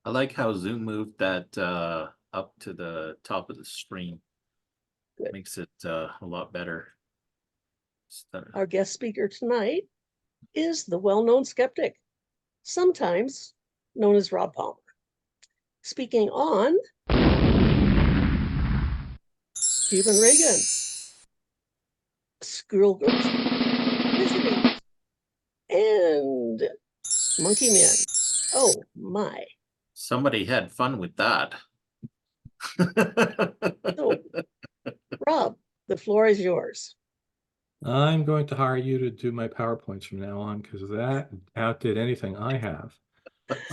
I like how Zoom moved that up to the top of the screen. Good. Makes it a lot better. Our guest speaker tonight is the well-known skeptic, sometimes known as Rob Palmer. Speaking on Cuban Reagan, Squirrel Girls, Visiting, and Monkey Man. Oh my. Somebody had fun with that. So, Rob, the floor is yours. I'm going to hire you to do my PowerPoints from now on because that outdid anything I have.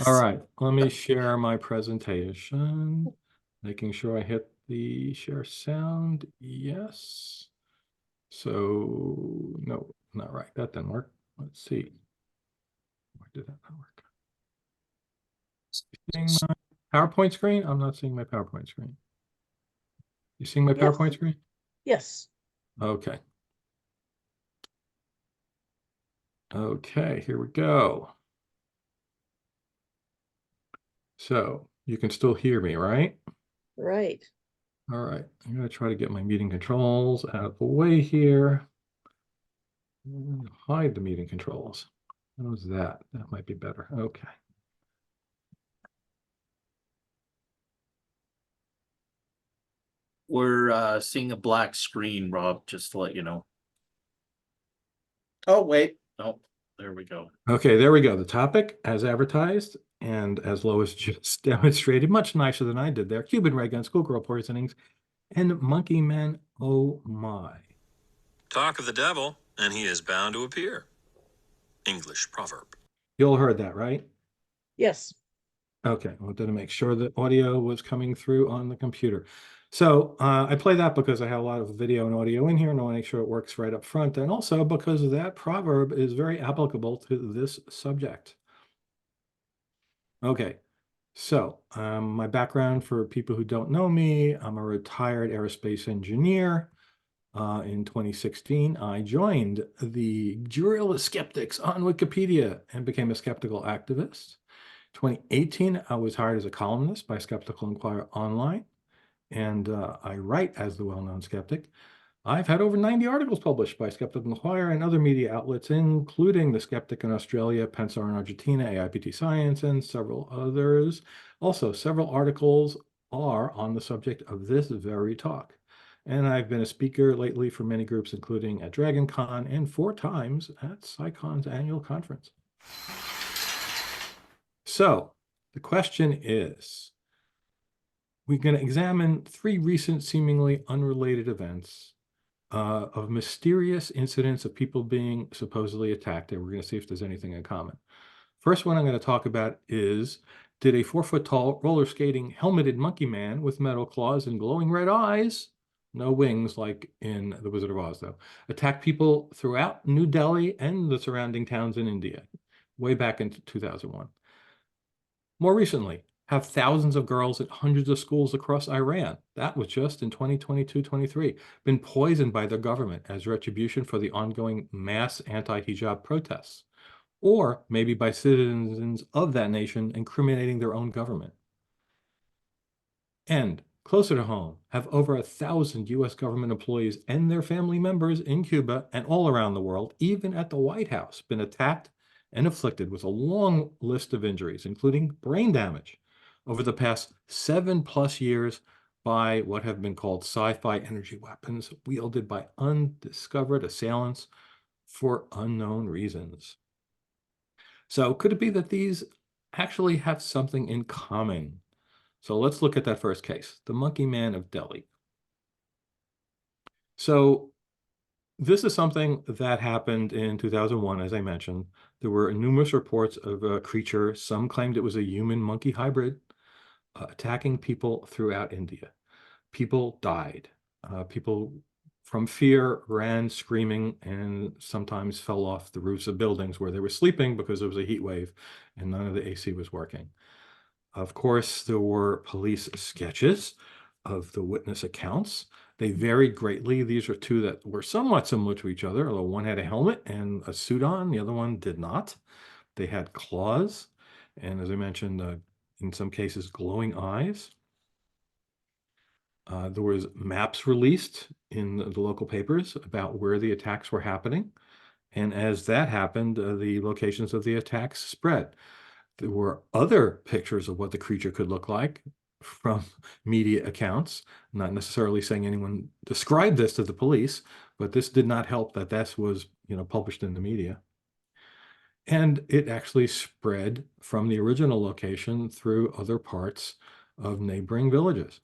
All right, let me share my presentation, making sure I hit the share sound. Yes. So, no, not right. That didn't work. Let's see. Why did that not work? Seeing my PowerPoint screen? I'm not seeing my PowerPoint screen. You seeing my PowerPoint screen? Yes. Okay. Okay, here we go. So you can still hear me, right? Right. All right, I'm going to try to get my meeting controls out of the way here. Hide the meeting controls. How's that? That might be better. Okay. We're seeing a black screen, Rob, just to let you know. Oh, wait. Oh, there we go. Okay, there we go. The topic, as advertised, and as Lois just demonstrated, much nicer than I did there. Cuban ray gun, schoolgirl poisonings, and monkey man, oh my. Talk of the devil, and he is bound to appear. English proverb. You all heard that, right? Yes. Okay, I wanted to make sure that audio was coming through on the computer. So I play that because I have a lot of video and audio in here, and I want to make sure it works right up front, and also because that proverb is very applicable to this subject. Okay, so my background for people who don't know me, I'm a retired aerospace engineer. In 2016, I joined the Guerrilla of Skeptics on Wikipedia and became a skeptical activist. 2018, I was hired as a columnist by Skeptical Inquirer Online, and I write as the well-known skeptic. I've had over 90 articles published by Skeptical Inquirer and other media outlets, including The Skeptic in Australia, Pensar in Argentina, AIPT Science, and several others. Also, several articles are on the subject of this very talk. And I've been a speaker lately for many groups, including at DragonCon and 4 times at PsyCon's annual conference. So the question is, we're going to examine 3 recent seemingly unrelated events of mysterious incidents of people being supposedly attacked, and we're going to see if there's anything in common. First one I'm going to talk about is, did a 4-foot-tall roller skating helmeted monkey man with metal claws and glowing red eyes, no wings like in The Wizard of Oz though, attack people throughout New Delhi and the surrounding towns in India, way back in 2001? More recently, have thousands of girls at hundreds of schools across Iran, that was just in 2022-23, been poisoned by their government as retribution for the ongoing mass anti-hijab protests, or maybe by citizens of that nation incriminating their own government. And closer to home, have over 1,000 US government employees and their family members in Cuba and all around the world, even at the White House, been attacked and afflicted with a long list of injuries, including brain damage, over the past 7+ years by what have been called sci-fi energy weapons wielded by undiscovered assailants for unknown reasons. So could it be that these actually have something in common? So let's look at that first case, the Monkey Man of Delhi. So this is something that happened in 2001, as I mentioned. There were numerous reports of a creature, some claimed it was a human-monkey hybrid, attacking people throughout India. People died. People from fear ran screaming and sometimes fell off the roofs of buildings where they were sleeping because there was a heat wave and none of the AC was working. Of course, there were police sketches of the witness accounts. They varied greatly. These are 2 that were somewhat similar to each other, although one had a helmet and a suit on, the other one did not. They had claws, and as I mentioned, in some cases glowing eyes. There was maps released in the local papers about where the attacks were happening. And as that happened, the locations of the attacks spread. There were other pictures of what the creature could look like from media accounts, not necessarily saying anyone described this to the police, but this did not help that this was, published in the media. And it actually spread from the original location through other parts of neighboring villages.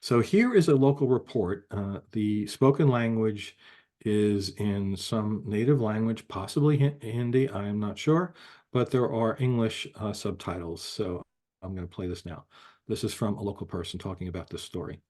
So here is a local report. The spoken language is in some native language, possibly Hindi, I am not sure, but there are English subtitles. So I'm going to play this now. This is from a local person talking about this story.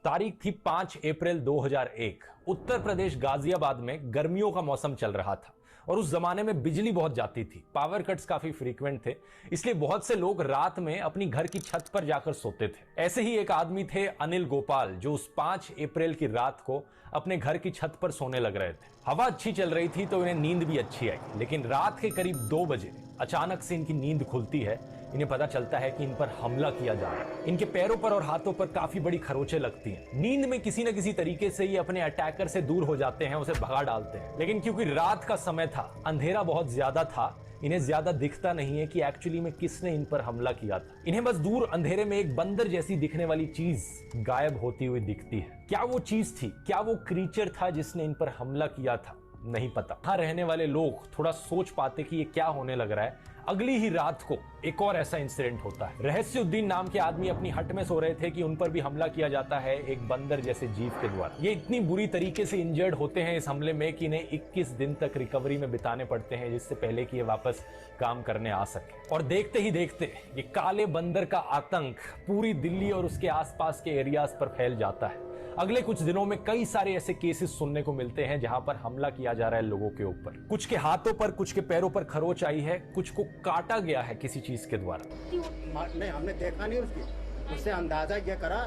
तारीख थी 5 अप्रैल 2001। उत्तर प्रदेश गाजियाबाद में गर्मियों का मौसम चल रहा था और उस जमाने में बिजली बहुत जाती थी, पावर कट्स काफी फ्रीक्वेंट थे, इसलिए बहुत से लोग रात में अपनी घर की छत पर जाकर सोते थे। ऐसे ही एक आदमी थे अनिल गोपाल, जो उस 5 अप्रैल की रात को अपने घर की छत पर सोने लग रहे थे। हवा अच्छी चल रही थी तो इन्हें नींद भी अच्छी आई, लेकिन रात के करीब 2 बजे अचानक से इनकी नींद खुलती है। इन्हें पता चलता है कि इन पर हमला किया जा रहा है। इनके पैरों पर और हाथों पर काफी बड़ी खरोंचें लगती हैं। नींद में किसी न किसी तरीके से ये अपने अटैकर से दूर हो जाते हैं, उसे भगा डालते हैं, लेकिन क्योंकि रात का समय था, अंधेरा बहुत ज्यादा था, इन्हें ज्यादा दिखता नहीं है कि एक्चुअली में किसने इन पर हमला किया था। इन्हें बस दूर अंधेरे में एक बंदर जैसी दिखने वाली चीज गायब होती हुई दिखती है। क्या वो चीज थी? क्या वो क्रीचर था जिसने इन पर हमला किया था? नहीं पता। यहां रहने वाले लोग थोड़ा सोच पाते कि ये क्या होने लग रहा है। अगली ही रात को एक और ऐसा इंसिडेंट होता है। रहस्युद्दीन नाम के आदमी अपनी हट में सो रहे थे कि उन पर भी हमला किया जाता है एक बंदर जैसे जीव के द्वारा। ये इतनी बुरी तरीके से इंजर्ड होते हैं इस हमले में कि इन्हें 21 दिन तक रिकवरी में बिताने पड़ते हैं, जिससे पहले कि ये वापस काम करने आ सके। और देखते ही देखते ये काले बंदर का आतंक पूरी दिल्ली और उसके आसपास के एरियाज पर फैल जाता है। अगले कुछ दिनों में कई सारे ऐसे केसेस सुनने को मिलते हैं जहां पर हमला किया जा रहा है लोगों के ऊपर। कुछ के हाथों पर, कुछ के पैरों पर खरोच आई है, कुछ को काटा गया है किसी चीज के द्वारा। नहीं, हमने देखा नहीं उसकी, उससे अंदाजा ये करा,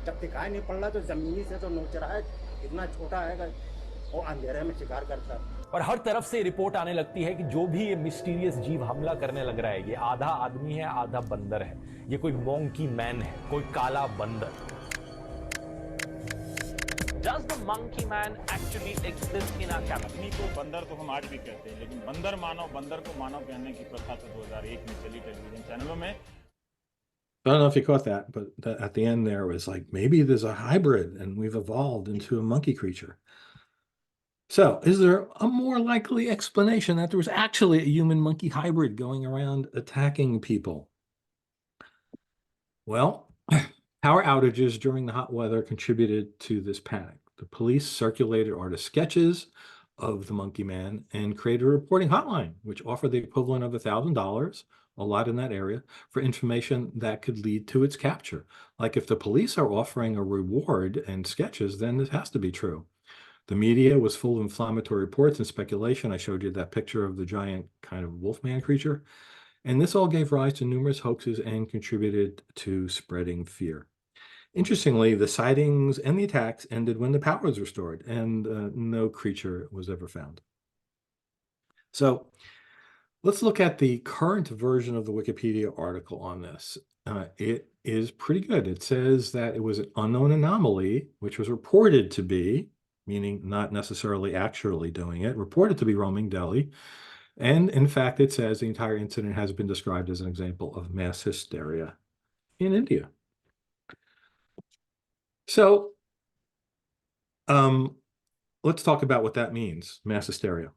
जब दिखाई नहीं पड़ रहा तो जमीनी से तो नोच रहा है, इतना छोटा है वो अंधेरे में शिकार करता है। और हर तरफ से रिपोर्ट आने लगती है कि जो भी ये मिस्टीरियस जीव हमला करने लग रहा है, ये आधा आदमी है आधा बंदर है, ये कोई मोंकी मैन है, कोई काला बंदर। Does the monkey man actually exist in our capital? आदमी को बंदर तो हम आज भी कहते हैं, लेकिन बंदर को मानव कहने की प्रथा तो 2001 में चली टेलीविजन चैनलों में। I don't know if you caught that, but at the end there was like, maybe there's a hybrid and we've evolved into a monkey creature. So is there a more likely explanation that there was actually a human-monkey hybrid going around attacking people? Well, power outages during the hot weather contributed to this panic. The police circulated artist sketches of the monkey man and created a reporting hotline, which offered the equivalent of $1,000, a lot in that area, for information that could lead to its capture. Like if the police are offering a reward and sketches, then this has to be true. The media was full of inflammatory reports and speculation. I showed you that picture of the giant kind of wolfman creature. And this all gave rise to numerous hoaxes and contributed to spreading fear. Interestingly, the sightings and the attacks ended when the power was restored and no creature was ever found. So let's look at the current version of the Wikipedia article on this. It is pretty good. It says that it was an unknown anomaly, which was reported to be, meaning not necessarily actually doing it, reported to be roaming Delhi. And in fact, it says the entire incident has been described as an example of mass hysteria in India. So let's talk about what that means, mass hysteria.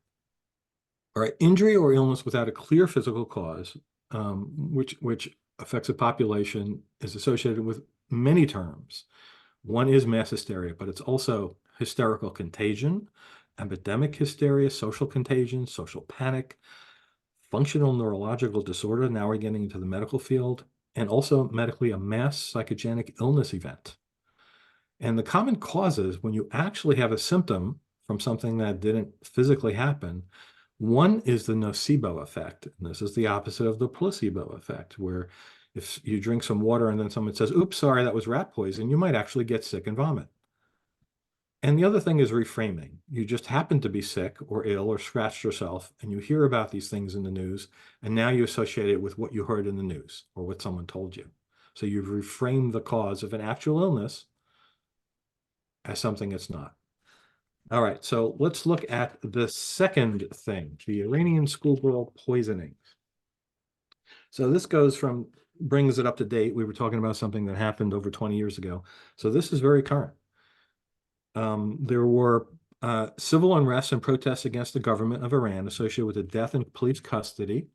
All right, injury or illness without a clear physical cause, which affects a population, is associated with many terms. One is mass hysteria, but it's also hysterical contagion, epidemic hysteria, social contagion, social panic, functional neurological disorder. Now we're getting into the medical field, and also medically a mass psychogenic illness event. And the common causes, when you actually have a symptom from something that didn't physically happen, one is the nocebo effect. And this is the opposite of the placebo effect, where if you drink some water and then someone says, oops, sorry, that was rat poison, you might actually get sick and vomit. And the other thing is reframing. You just happen to be sick or ill or scratched yourself, and you hear about these things in the news, and now you associate it with what you heard in the news or what someone told you. So you've reframed the cause of an actual illness as something it's not. All right, so let's look at the second thing, the Iranian schoolgirl poisonings. So this brings it up to date. We were talking about something that happened over 20 years ago. So this is very current. There were civil unrest and protests against the government of Iran associated with the death in police custody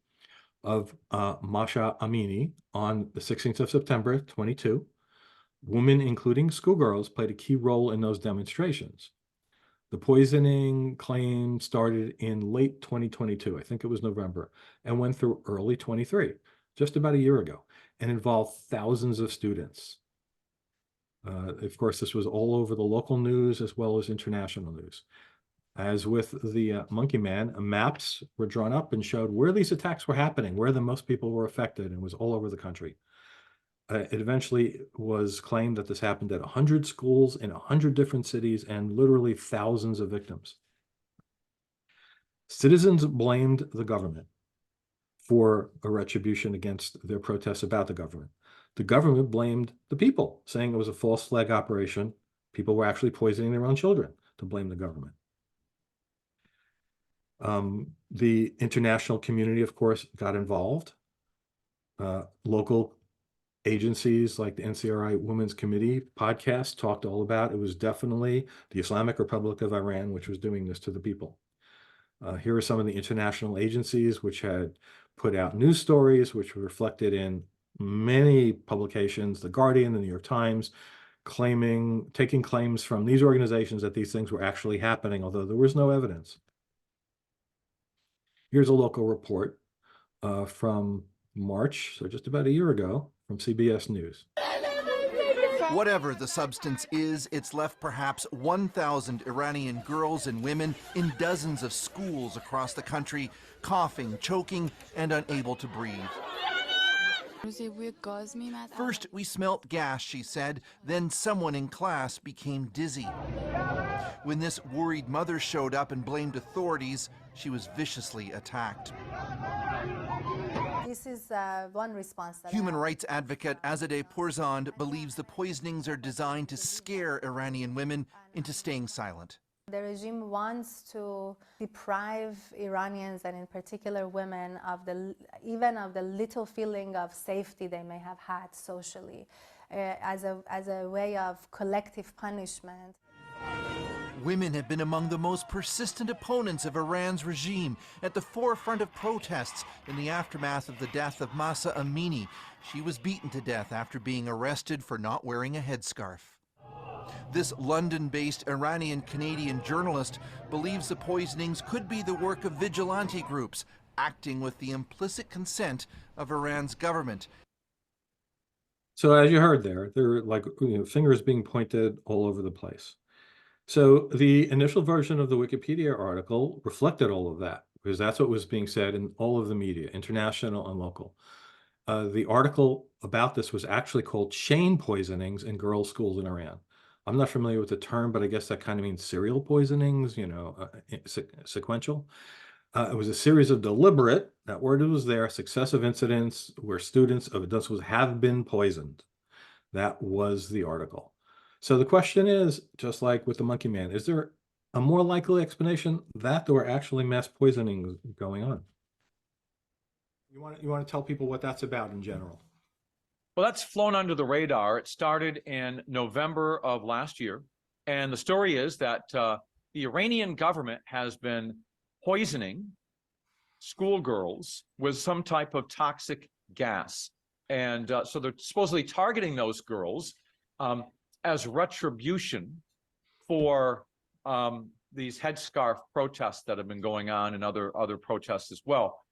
of Mahsa Amini on the 16th of September, 22. Women, including schoolgirls, played a key role in those demonstrations. The poisoning claim started in late 2022, I think it was November, and went through early 23, just about a year ago, and involved thousands of students. Of course, this was all over the local news as well as international news. As with the Monkey Man, maps were drawn up and showed where these attacks were happening, where the most people were affected, and was all over the country. It eventually was claimed that this happened at 100 schools in 100 different cities and literally thousands of victims. Citizens blamed the government for a retribution against their protests about the government. The government blamed the people, saying it was a false flag operation. People were actually poisoning their own children to blame the government. The international community, of course, got involved. Local agencies like the NCRI Women's Committee podcast talked all about it was definitely the Islamic Republic of Iran which was doing this to the people. Here are some of the international agencies which had put out news stories which were reflected in many publications, The Guardian, the New York Times, taking claims from these organizations that these things were actually happening, although there was no evidence. Here's a local report from March, so just about a year ago, from CBS News. Whatever the substance is, it's left perhaps 1,000 Iranian girls and women in dozens of schools across the country, coughing, choking, and unable to breathe. First, we smelt gas, she said. Then someone in class became dizzy. When this worried mother showed up and blamed authorities, she was viciously attacked. This is one response. Human rights advocate Azadeh Pourzand believes the poisonings are designed to scare Iranian women into staying silent. The regime wants to deprive Iranians, and in particular women, of even of the little feeling of safety they may have had socially, as a way of collective punishment. Women have been among the most persistent opponents of Iran's regime, at the forefront of protests in the aftermath of the death of Mahsa Amini. She was beaten to death after being arrested for not wearing a headscarf. This London-based Iranian-Canadian journalist believes the poisonings could be the work of vigilante groups acting with the implicit consent of Iran's government. So as you heard there are like fingers being pointed all over the place. So the initial version of the Wikipedia article reflected all of that, because that's what was being said in all of the media, international and local. The article about this was actually called Chain Poisonings in Girls' Schools in Iran. I'm not familiar with the term, but I guess that kind of means serial poisonings, sequential. It was a series of deliberate, that word was there, successive incidents where students of adults have been poisoned. That was the article. So the question is, just like with the Monkey Man, is there a more likely explanation that there were actually mass poisonings going on? You want to tell people what that's about in general? Well, that's flown under the radar. It started in November of last year. And the story is that the Iranian government has been poisoning schoolgirls with some type of toxic gas. And so they're supposedly targeting those girls as retribution for these headscarf protests that have been going on and other protests as well.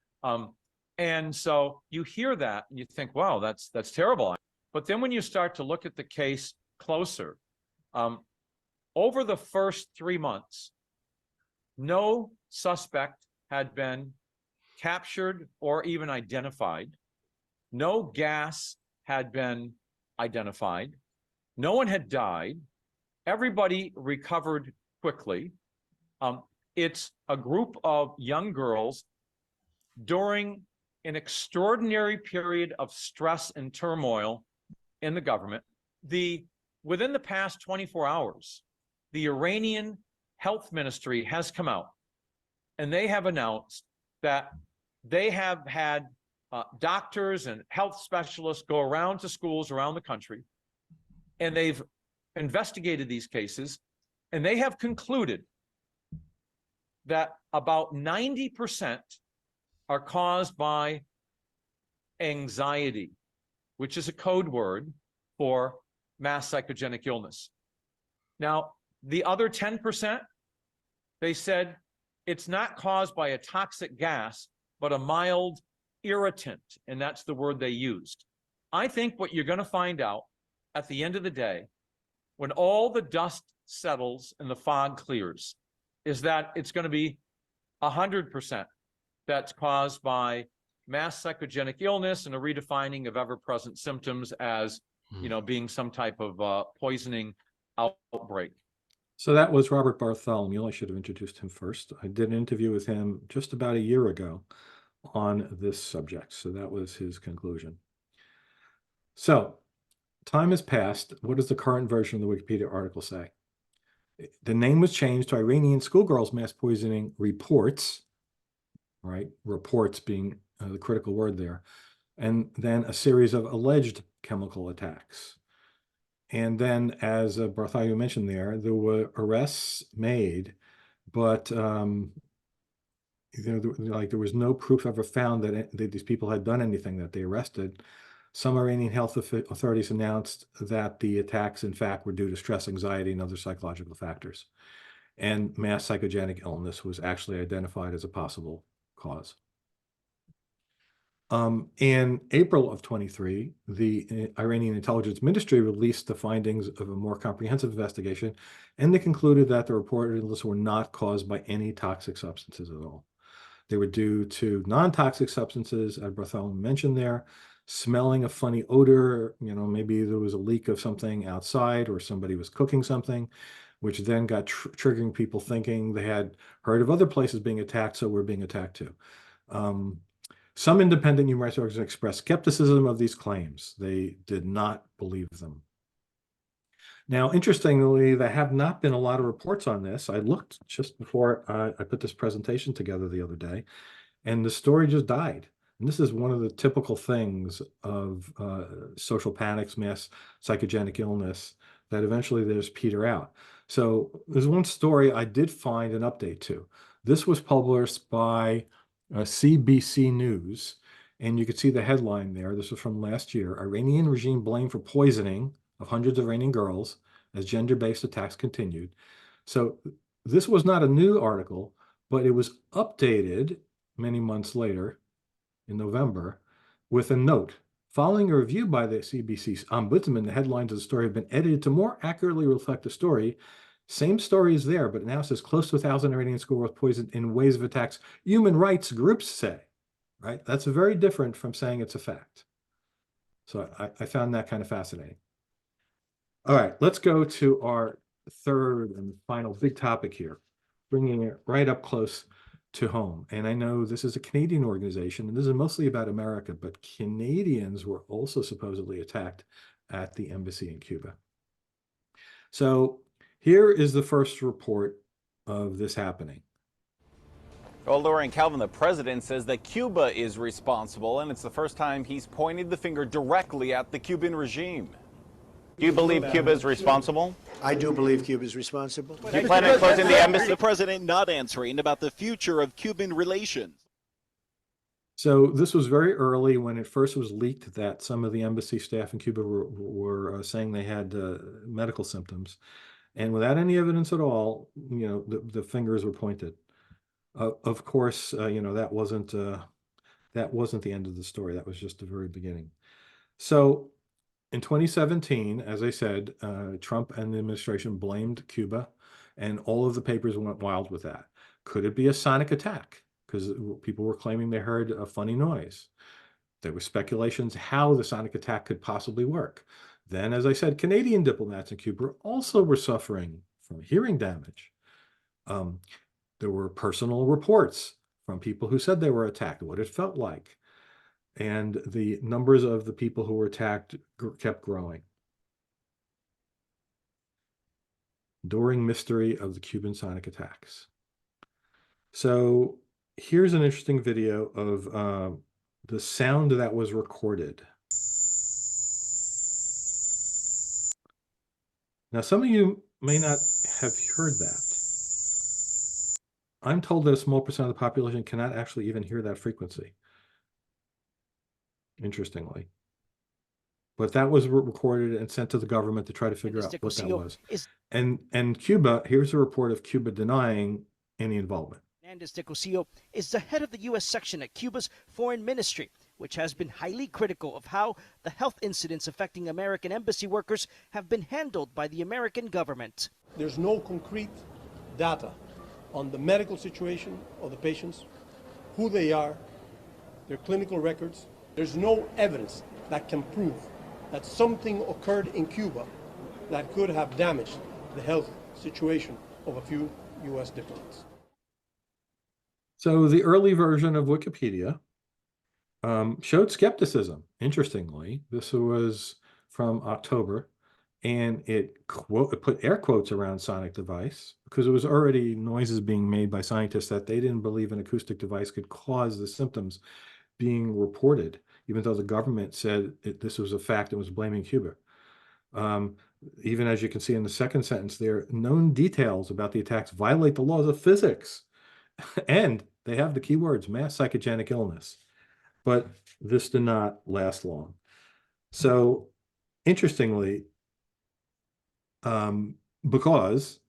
And so you hear that and you think, wow, that's terrible. But then when you start to look at the case closer, over the first 3 months, no suspect had been captured or even identified. No gas had been identified. No one had died. everybody recovered quickly. It's a group of young girls during an extraordinary period of stress and turmoil in the government. Within the past 24 hours, the Iranian health ministry has come out and they have announced that they have had doctors and health specialists go around to schools around the country, and they've investigated these cases, and they have concluded that about 90% are caused by anxiety, which is a code word for mass psychogenic illness. Now, the other 10%, they said it's not caused by a toxic gas, but a mild irritant, and that's the word they used. I think what you're going to find out at the end of the day, when all the dust settles and the fog clears, is that it's going to be 100% that's caused by mass psychogenic illness and a redefining of ever-present symptoms as, you know, being some type of poisoning outbreak. So that was Robert Bartholomew. I should have introduced him first. I did an interview with him just about a year ago on this subject. So that was his conclusion. So time has passed. What does the current version of the Wikipedia article say? The name was changed to Iranian schoolgirls mass poisoning reports, right? Reports being the critical word there. And then a series of alleged chemical attacks. And then, as Bartholomew mentioned there were arrests made, but you know, there was no proof ever found that these people had done anything that they arrested. Some Iranian health authorities announced that the attacks, in fact, were due to stress, anxiety, and other psychological factors. And mass psychogenic illness was actually identified as a possible cause. In April of 23, the Iranian intelligence ministry released the findings of a more comprehensive investigation, and they concluded that the reported illnesses were not caused by any toxic substances at all. They were due to non-toxic substances, as Bartholomew mentioned there, smelling a funny odor, you know, maybe there was a leak of something outside or somebody was cooking something, which then got triggering people thinking they had heard of other places being attacked, so we're being attacked too. Some independent human rights organizations expressed skepticism of these claims. They did not believe them. Now, interestingly, there have not been a lot of reports on this. I looked just before I put this presentation together the other day, and the story just died. And this is one of the typical things of social panics, mass psychogenic illness, that eventually they just peter out. So there's one story I did find an update to. This was published by CBC News, and you can see the headline there. This was from last year. Iranian regime blamed for poisoning of hundreds of Iranian girls as gender-based attacks continued. So this was not a new article, but it was updated many months later in November with a note. Following a review by the CBC's ombudsman, the headlines of the story have been edited to more accurately reflect the story. Same story is there, but it now says close to 1,000 Iranian schoolgirls poisoned in waves of attacks, human rights groups say, right? That's very different from saying it's a fact. So I found that kind of fascinating. All right, let's go to our third and final big topic here, bringing it right up close to home. And I know this is a Canadian organization, and this is mostly about America, but Canadians were also supposedly attacked at the embassy in Cuba. So here is the first report of this happening. Well, Laura and Calvin, the president says that Cuba is responsible, and it's the first time he's pointed the finger directly at the Cuban regime. Do you believe Cuba is responsible? I do believe Cuba is responsible. Do you plan on closing the embassy? The president not answering about the future of Cuban relations. So this was very early when it first was leaked that some of the embassy staff in Cuba were saying they had medical symptoms. And without any evidence at all, you know, the fingers were pointed. Of course, you know, that wasn't the end of the story. That was just the very beginning. So in 2017, as I said, Trump and the administration blamed Cuba, and all of the papers went wild with that. Could it be a sonic attack? Because people were claiming they heard a funny noise. There were speculations how the sonic attack could possibly work. There was speculation that it was a Then, as I said, Canadian diplomats in Cuba also were suffering from hearing damage. There were personal reports from people who said they were attacked, what it felt like. And the numbers of the people who were attacked kept growing. Enduring mystery of the Cuban sonic attacks. So here's an interesting video of the sound that was recorded. Now, some of you may not have heard that. I'm told that a small percent of the population cannot actually even hear that frequency. Interestingly. But that was recorded and sent to the government to try to figure out what that was. And Cuba, here's a report of Cuba denying any involvement. Hernandez de Cosillo is the head of the U.S. section at Cuba's foreign ministry, which has been highly critical of how the health incidents affecting American embassy workers have been handled by the American government. There's no concrete data on the medical situation of the patients, who they are, their clinical records. There's no evidence that can prove that something occurred in Cuba that could have damaged the health situation of a few U.S. diplomats. So the early version of Wikipedia showed skepticism. Interestingly, this was from October, and it put air quotes around sonic device because it was already noises being made by scientists that they didn't believe an acoustic device could cause the symptoms being reported, even though the government said this was a fact and was blaming Cuba. Even as you can see in the second sentence there, known details about the attacks violate the laws of physics. And they have the keywords mass psychogenic illness. But this did not last long. So interestingly, because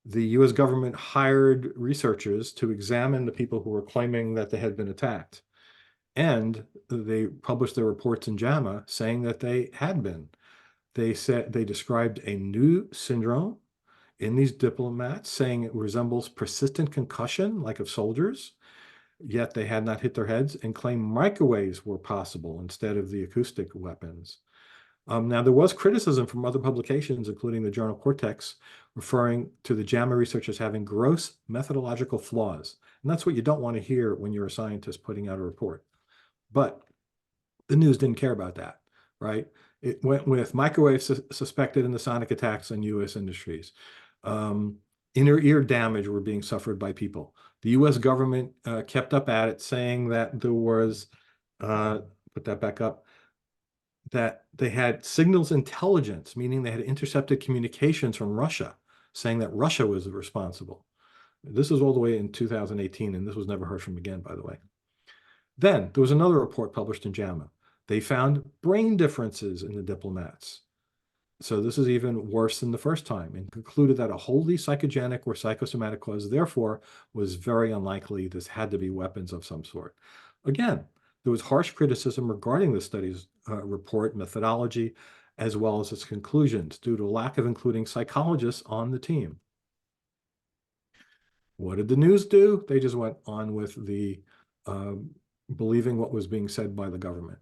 the US government hired researchers to examine the people who were claiming that they had been attacked. And they published their reports in JAMA saying that they had been. They said they described a new syndrome in these diplomats, saying it resembles persistent concussion, like of soldiers, yet they had not hit their heads, and claimed microwaves were possible instead of the acoustic weapons. Now, there was criticism from other publications, including the journal Cortex, referring to the JAMA research as having gross methodological flaws. And that's what you don't want to hear when you're a scientist putting out a report. But the news didn't care about that, right? It went with microwaves suspected in the sonic attacks on U.S. industries. Inner ear damage were being suffered by people. The U.S. government kept up at it, saying that there was, put that back up, that they had signals intelligence, meaning they had intercepted communications from Russia, saying that Russia was responsible. This was all the way in 2018, and this was never heard from again, by the way. Then there was another report published in JAMA. They found brain differences in the diplomats. So this is even worse than the first time, and concluded that a wholly psychogenic or psychosomatic cause, therefore, was very unlikely. This had to be weapons of some sort. Again, there was harsh criticism regarding the study's report methodology, as well as its conclusions, due to a lack of including psychologists on the team. What did the news do? They just went on with the believing what was being said by the government,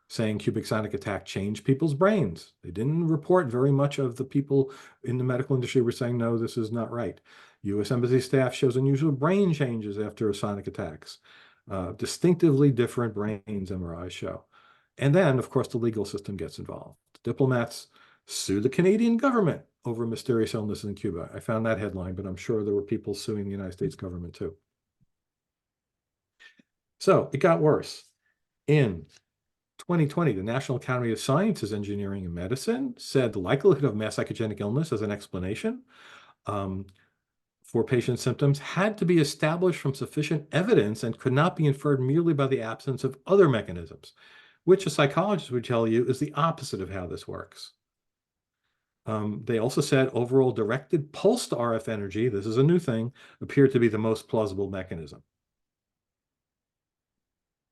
saying cubic sonic attack changed people's brains. They didn't report very much of the people in the medical industry were saying, no, this is not right. U.S. Embassy staff shows unusual brain changes after sonic attacks. Distinctively different brains, MRIs show. And then, of course, the legal system gets involved. Diplomats sue the Canadian government over mysterious illness in Cuba. I found that headline, but I'm sure there were people suing the United States government too. So it got worse. In 2020, the National Academy of Sciences, Engineering, and Medicine said the likelihood of mass psychogenic illness as an explanation for patient symptoms had to be established from sufficient evidence and could not be inferred merely by the absence of other mechanisms, which a psychologist would tell you is the opposite of how this works. They also said overall directed pulsed RF energy, this is a new thing, appeared to be the most plausible mechanism.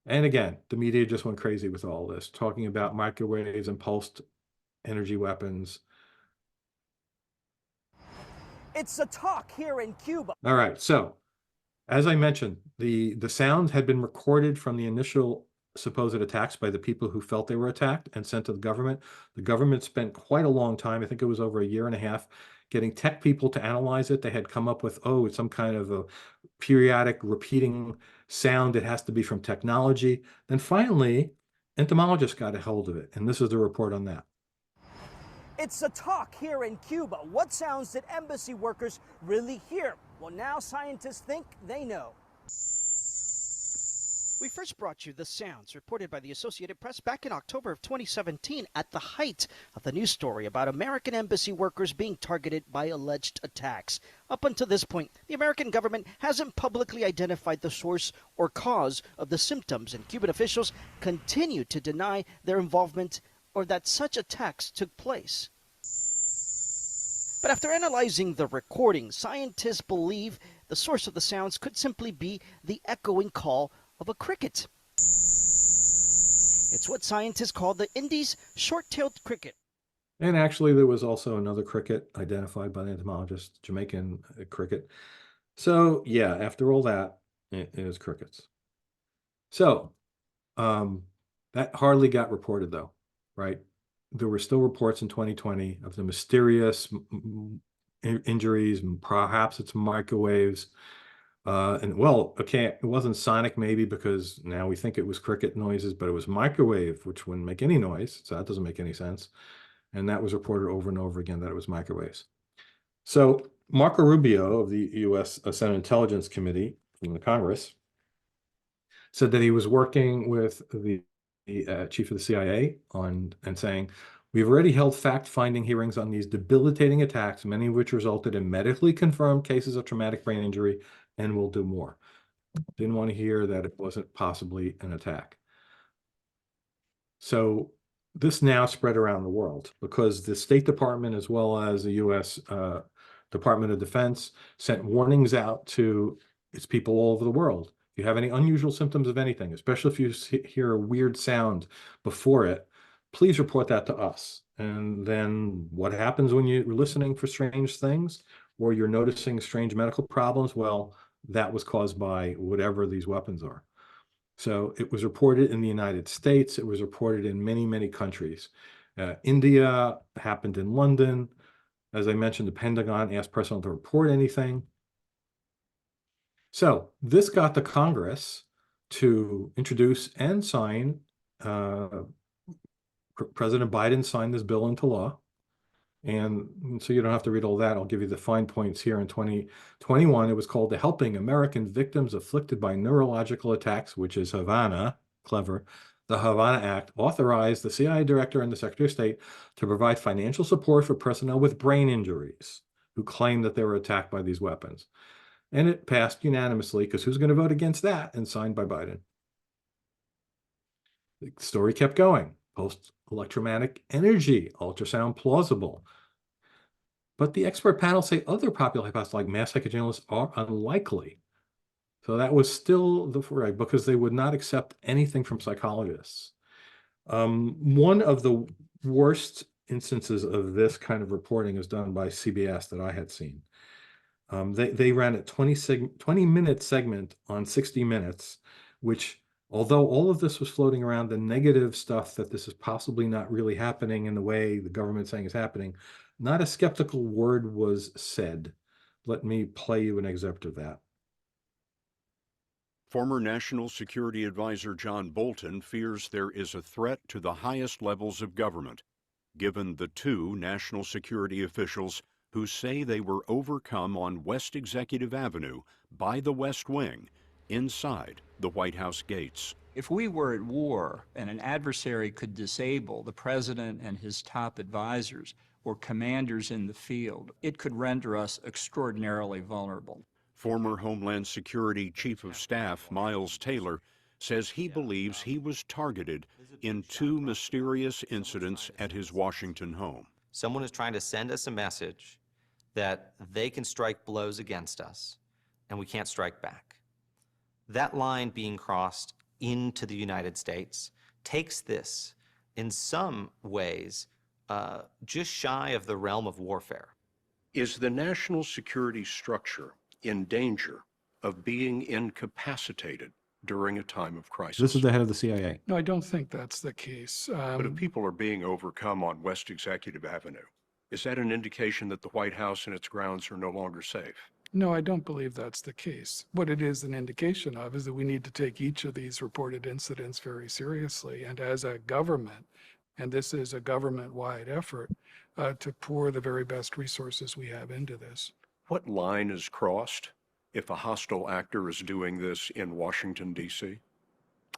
And again, the media just went crazy with all this, talking about microwaves and pulsed energy weapons. It's a talk here in Cuba. All right, so as I mentioned, the sound had been recorded from the initial supposed attacks by the people who felt they were attacked and sent to the government. The government spent quite a long time, I think it was over 1.5 years, getting tech people to analyze it. They had come up with, oh, it's some kind of a periodic repeating sound. It has to be from technology. Then finally, entomologists got a hold of it. And this is the report on that. It's a talk here in Cuba. What sounds did embassy workers really hear? Well, now scientists think they know. We first brought you the sounds reported by the Associated Press back in October of 2017 at the height of the news story about American embassy workers being targeted by alleged attacks. Up until this point, the American government hasn't publicly identified the source or cause of the symptoms, and Cuban officials continue to deny their involvement or that such attacks took place. But after analyzing the recording, scientists believe the source of the sounds could simply be the echoing call of a cricket. It's what scientists call the Indies short-tailed cricket. And actually, there was also another cricket identified by the entomologist, Jamaican cricket. So yeah, after all that, it is crickets. So that hardly got reported though, right? There were still reports in 2020 of the mysterious injuries, and perhaps it's microwaves. And well, okay, it wasn't sonic maybe because now we think it was cricket noises, but it was microwave, which wouldn't make any noise. So that doesn't make any sense. And that was reported over and over again that it was microwaves. So Marco Rubio of the U.S. Senate Intelligence Committee from the Congress said that he was working with the chief of the CIA and saying, we've already held fact-finding hearings on these debilitating attacks, many of which resulted in medically confirmed cases of traumatic brain injury, and we'll do more. Didn't want to hear that it wasn't possibly an attack. So this now spread around the world because the State Department, as well as the U.S. Department of Defense, sent warnings out to its people all over the world. If you have any unusual symptoms of anything, especially if you hear a weird sound before it, please report that to us. And then what happens when you're listening for strange things or you're noticing strange medical problems? Well, that was caused by whatever these weapons are. So it was reported in the United States. It was reported in many, many countries. India happened in London. As I mentioned, the Pentagon asked personnel to report anything. So this got the Congress to introduce and sign, President Biden signed this bill into law. And so you don't have to read all that. I'll give you the fine points here. In 2021, it was called the Helping American Victims Afflicted by Neurological Attacks, which is Havana, clever. The Havana Act authorized the CIA director and the Secretary of State to provide financial support for personnel with brain injuries who claim that they were attacked by these weapons. And it passed unanimously, because who's going to vote against that? And signed by Biden. The story kept going. Post-electromagnetic energy, ultrasound plausible. But the expert panel say other popular hypotheses like mass psychogenic illness are unlikely. So that was still the right, because they would not accept anything from psychologists. One of the worst instances of this kind of reporting is done by CBS that I had seen. They ran a 20-minute segment on 60 Minutes, which, although all of this was floating around the negative stuff that this is possibly not really happening in the way the government's saying is happening, not a skeptical word was said. Let me play you an excerpt of that. Former National Security Advisor John Bolton fears there is a threat to the highest levels of government, given the two national security officials who say they were overcome on West Executive Avenue by the West Wing inside the White House gates. If we were at war and an adversary could disable the president and his top advisors or commanders in the field, it could render us extraordinarily vulnerable. Former Homeland Security Chief of Staff Miles Taylor says he believes he was targeted in two mysterious incidents at his Washington home. Someone is trying to send us a message that they can strike blows against us and we can't strike back. That line being crossed into the United States takes this, in some ways, just shy of the realm of warfare. Is the national security structure in danger of being incapacitated during a time of crisis. This is the head of the CIA. No, I don't think that's the case. But if people are being overcome on West Executive Avenue, is that an indication that the White House and its grounds are no longer safe? No, I don't believe that's the case. What it is an indication of is that we need to take each of these reported incidents very seriously. And as a government, and this is a government-wide effort, to pour the very best resources we have into this. What line is crossed if a hostile actor is doing this in Washington, D.C.?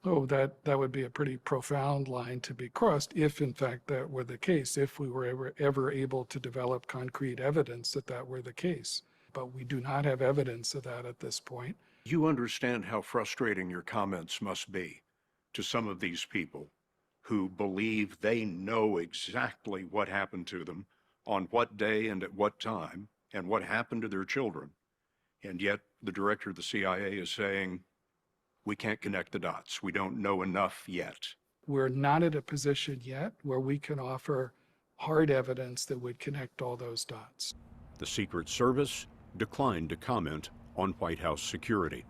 Oh, that would be a pretty profound line to be crossed if, in fact, that were the case, if we were ever able to develop concrete evidence that that were the case. But we do not have evidence of that at this point. You understand how frustrating your comments must be to some of these people who believe they know exactly what happened to them, on what day and at what time, and what happened to their children. And yet the director of the CIA is saying, we can't connect the dots. We don't know enough yet. We're not at a position yet where we can offer hard evidence that would connect all those dots. The Secret Service declined to comment on White House security.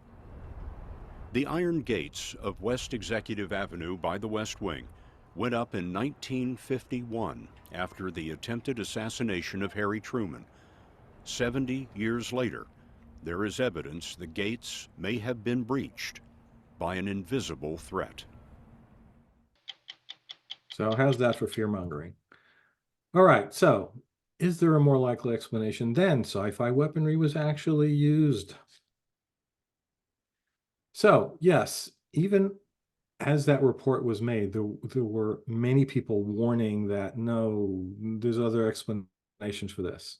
The iron gates of West Executive Avenue by the West Wing went up in 1951 after the attempted assassination of Harry Truman. 70 years later, there is evidence the gates may have been breached by an invisible threat. So how's that for fear-mongering? All right, so is there a more likely explanation than sci-fi weaponry was actually used? So yes, even as that report was made, there were many people warning that no, there's other explanations for this.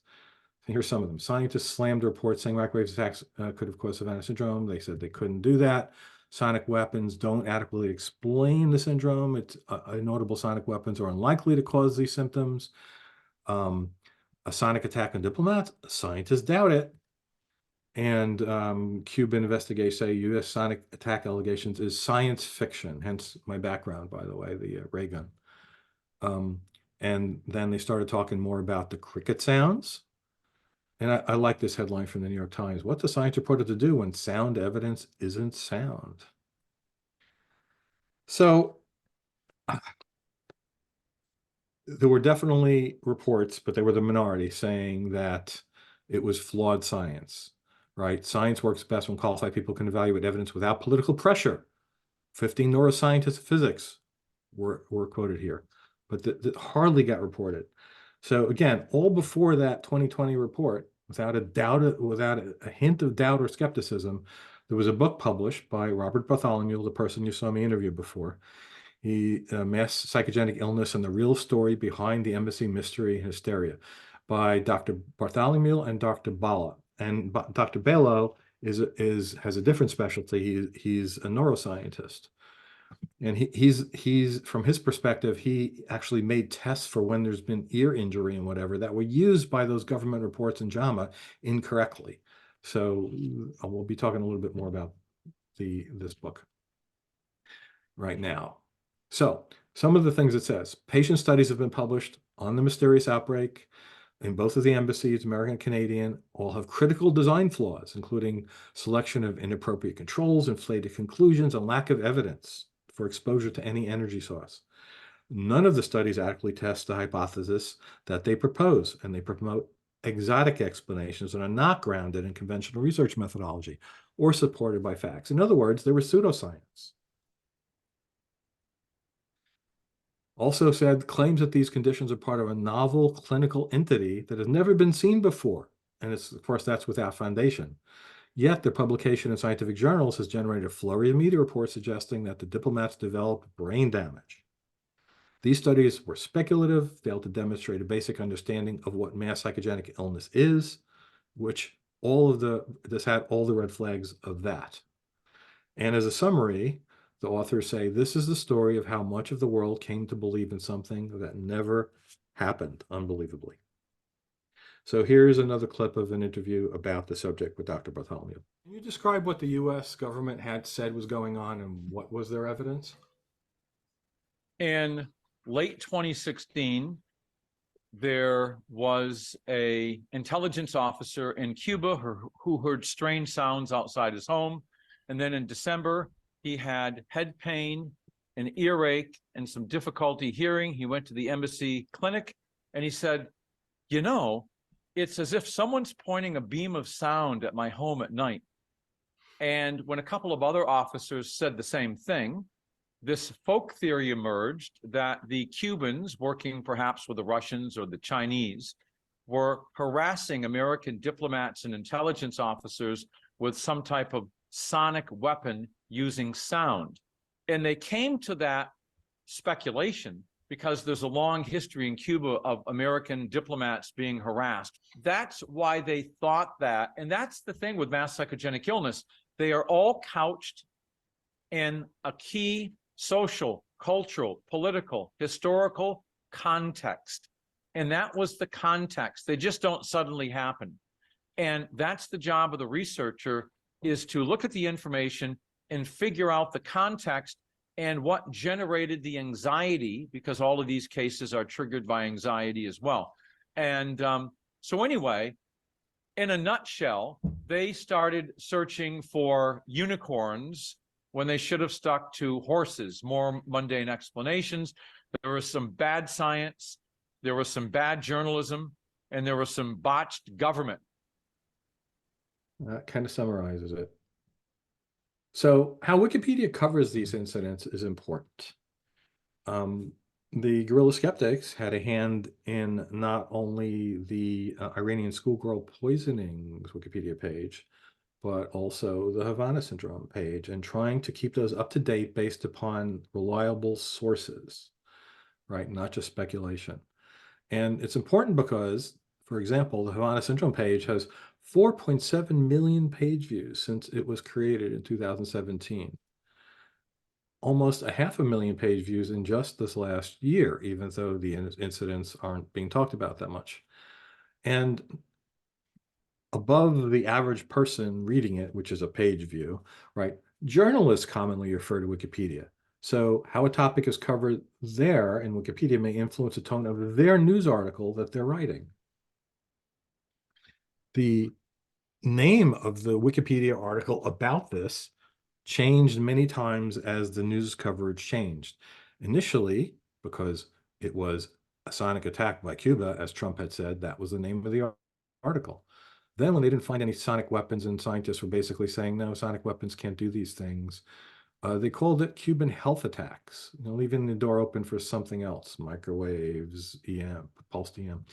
Here's some of them. Scientists slammed reports saying microwave attacks could have caused Savannah syndrome. They said they couldn't do that. Sonic weapons don't adequately explain the syndrome. It's inaudible sonic weapons are unlikely to cause these symptoms. A sonic attack on diplomats, scientists doubt it. And Cuban investigators say U.S. sonic attack allegations is science fiction, hence my background, by the way, the ray gun. And then they started talking more about the cricket sounds. And I like this headline from the New York Times. What's a science reporter to do when sound evidence isn't sound? So there were definitely reports, but they were the minority, saying that it was flawed science, right? Science works best when qualified people can evaluate evidence without political pressure. 15 neuroscientists of physics were quoted here, but that hardly got reported. So again, all before that 2020 report, without a doubt, without a hint of doubt or skepticism, there was a book published by Robert Bartholomew, the person you saw me interview before. He Mass Psychogenic Illness and the Real Story Behind the Embassy Mystery and Hysteria by Dr. Bartholomew and Dr. Bala. And Dr. Bala has a different specialty. He's a neuroscientist. And he's from his perspective, he actually made tests for when there's been ear injury and whatever that were used by those government reports in JAMA incorrectly. So we'll be talking a little bit more about this book right now. So some of the things it says: patient studies have been published on the mysterious outbreak in both of the embassies, American and Canadian, all have critical design flaws, including selection of inappropriate controls, inflated conclusions, and lack of evidence for exposure to any energy source. None of the studies adequately test the hypothesis that they propose, and they promote exotic explanations that are not grounded in conventional research methodology or supported by facts. In other words, they were pseudoscience. Also said, claims that these conditions are part of a novel clinical entity that has never been seen before. And it's, of course, that's without foundation. Yet their publication in scientific journals has generated a flurry of media reports suggesting that the diplomats developed brain damage. These studies were speculative, failed to demonstrate a basic understanding of what mass psychogenic illness is, which this had all the red flags of that. And as a summary, the authors say, this is the story of how much of the world came to believe in something that never happened, unbelievably. So here's another clip of an interview about the subject with Dr. Bartholomew. Can you describe what the U.S. government had said was going on and what was their evidence? In late 2016, there was an intelligence officer in Cuba who heard strange sounds outside his home. And then in December, he had head pain, an earache, and some difficulty hearing. He went to the embassy clinic and he said, you know, it's as if someone's pointing a beam of sound at my home at night. And when a couple of other officers said the same thing, this folk theory emerged that the Cubans, working perhaps with the Russians or the Chinese, were harassing American diplomats and intelligence officers with some type of sonic weapon using sound. And they came to that speculation because there's a long history in Cuba of American diplomats being harassed. That's why they thought that. And that's the thing with mass psychogenic illness. They are all couched in a key social, cultural, political, historical context. And that was the context. They just don't suddenly happen. And that's the job of the researcher, is to look at the information and figure out the context and what generated the anxiety, because all of these cases are triggered by anxiety as well. And so anyway, in a nutshell, they started searching for unicorns when they should have stuck to horses, more mundane explanations. There was some bad science, there was some bad journalism, and there was some botched government. That kind of summarizes it. So how Wikipedia covers these incidents is important. The guerrilla skeptics had a hand in not only the Iranian schoolgirl poisonings Wikipedia page, but also the Havana syndrome page, and trying to keep those up to date based upon reliable sources, right? Not just speculation. And it's important because, for example, the Havana syndrome page has 4.7 million page views since it was created in 2017. Almost 500,000 page views in just this last year, even though the incidents aren't being talked about that much. And above the average person reading it, which is a page view, right? Journalists commonly refer to Wikipedia. So how a topic is covered there in Wikipedia may influence the tone of their news article that they're writing. The name of the Wikipedia article about this changed many times as the news coverage changed. Initially, because it was a sonic attack by Cuba, as Trump had said, that was the name of the article. Then when they didn't find any sonic weapons and scientists were basically saying, no, sonic weapons can't do these things, they called it Cuban health attacks, leaving the door open for something else, microwaves, EM, pulsed EM.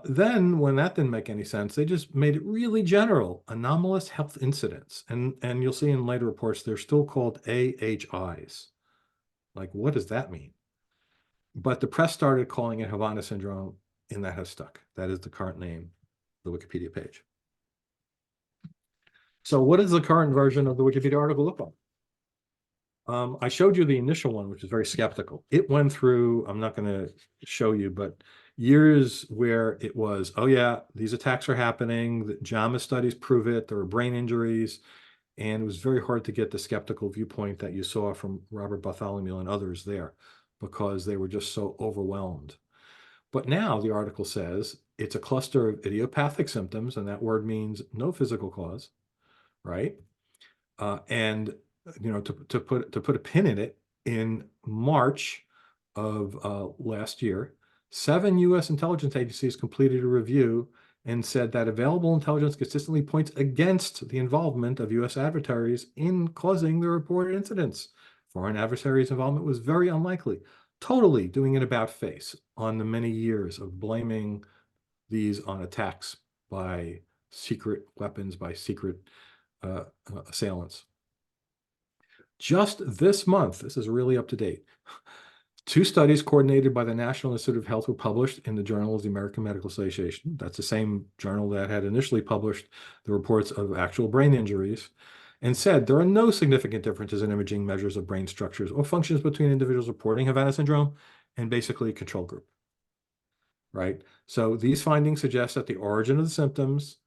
Then when that didn't make any sense, they just made it really general, anomalous health incidents. And you'll see in later reports, they're still called AHIs. Like, what does that mean? But the press started calling it Havana syndrome, and that has stuck. That is the current name of the Wikipedia page. So what does the current version of the Wikipedia article look like? I showed you the initial one, which is very skeptical. It went through, I'm not going to show you, but years where it was, oh yeah, these attacks are happening, the JAMA studies prove it, there were brain injuries, and it was very hard to get the skeptical viewpoint that you saw from Robert Bartholomew and others there, because they were just so overwhelmed. But now the article says it's a cluster of idiopathic symptoms, and that word means no physical cause, right? And to put a pin in it, in March of last year, 7 U.S. intelligence agencies completed a review and said that available intelligence consistently points against the involvement of U.S. adversaries in causing the reported incidents. Foreign adversaries' involvement was very unlikely, totally doing an about-face on the many years of blaming these on attacks by secret weapons, by secret assailants. Just this month, this is really up to date, 2 studies coordinated by the National Institute of Health were published in the Journal of the American Medical Association. That's the same journal that had initially published the reports of actual brain injuries, and said there are no significant differences in imaging measures of brain structures or functions between individuals reporting Havana syndrome and basically a control group, right? So these findings suggest that the origin of the symptoms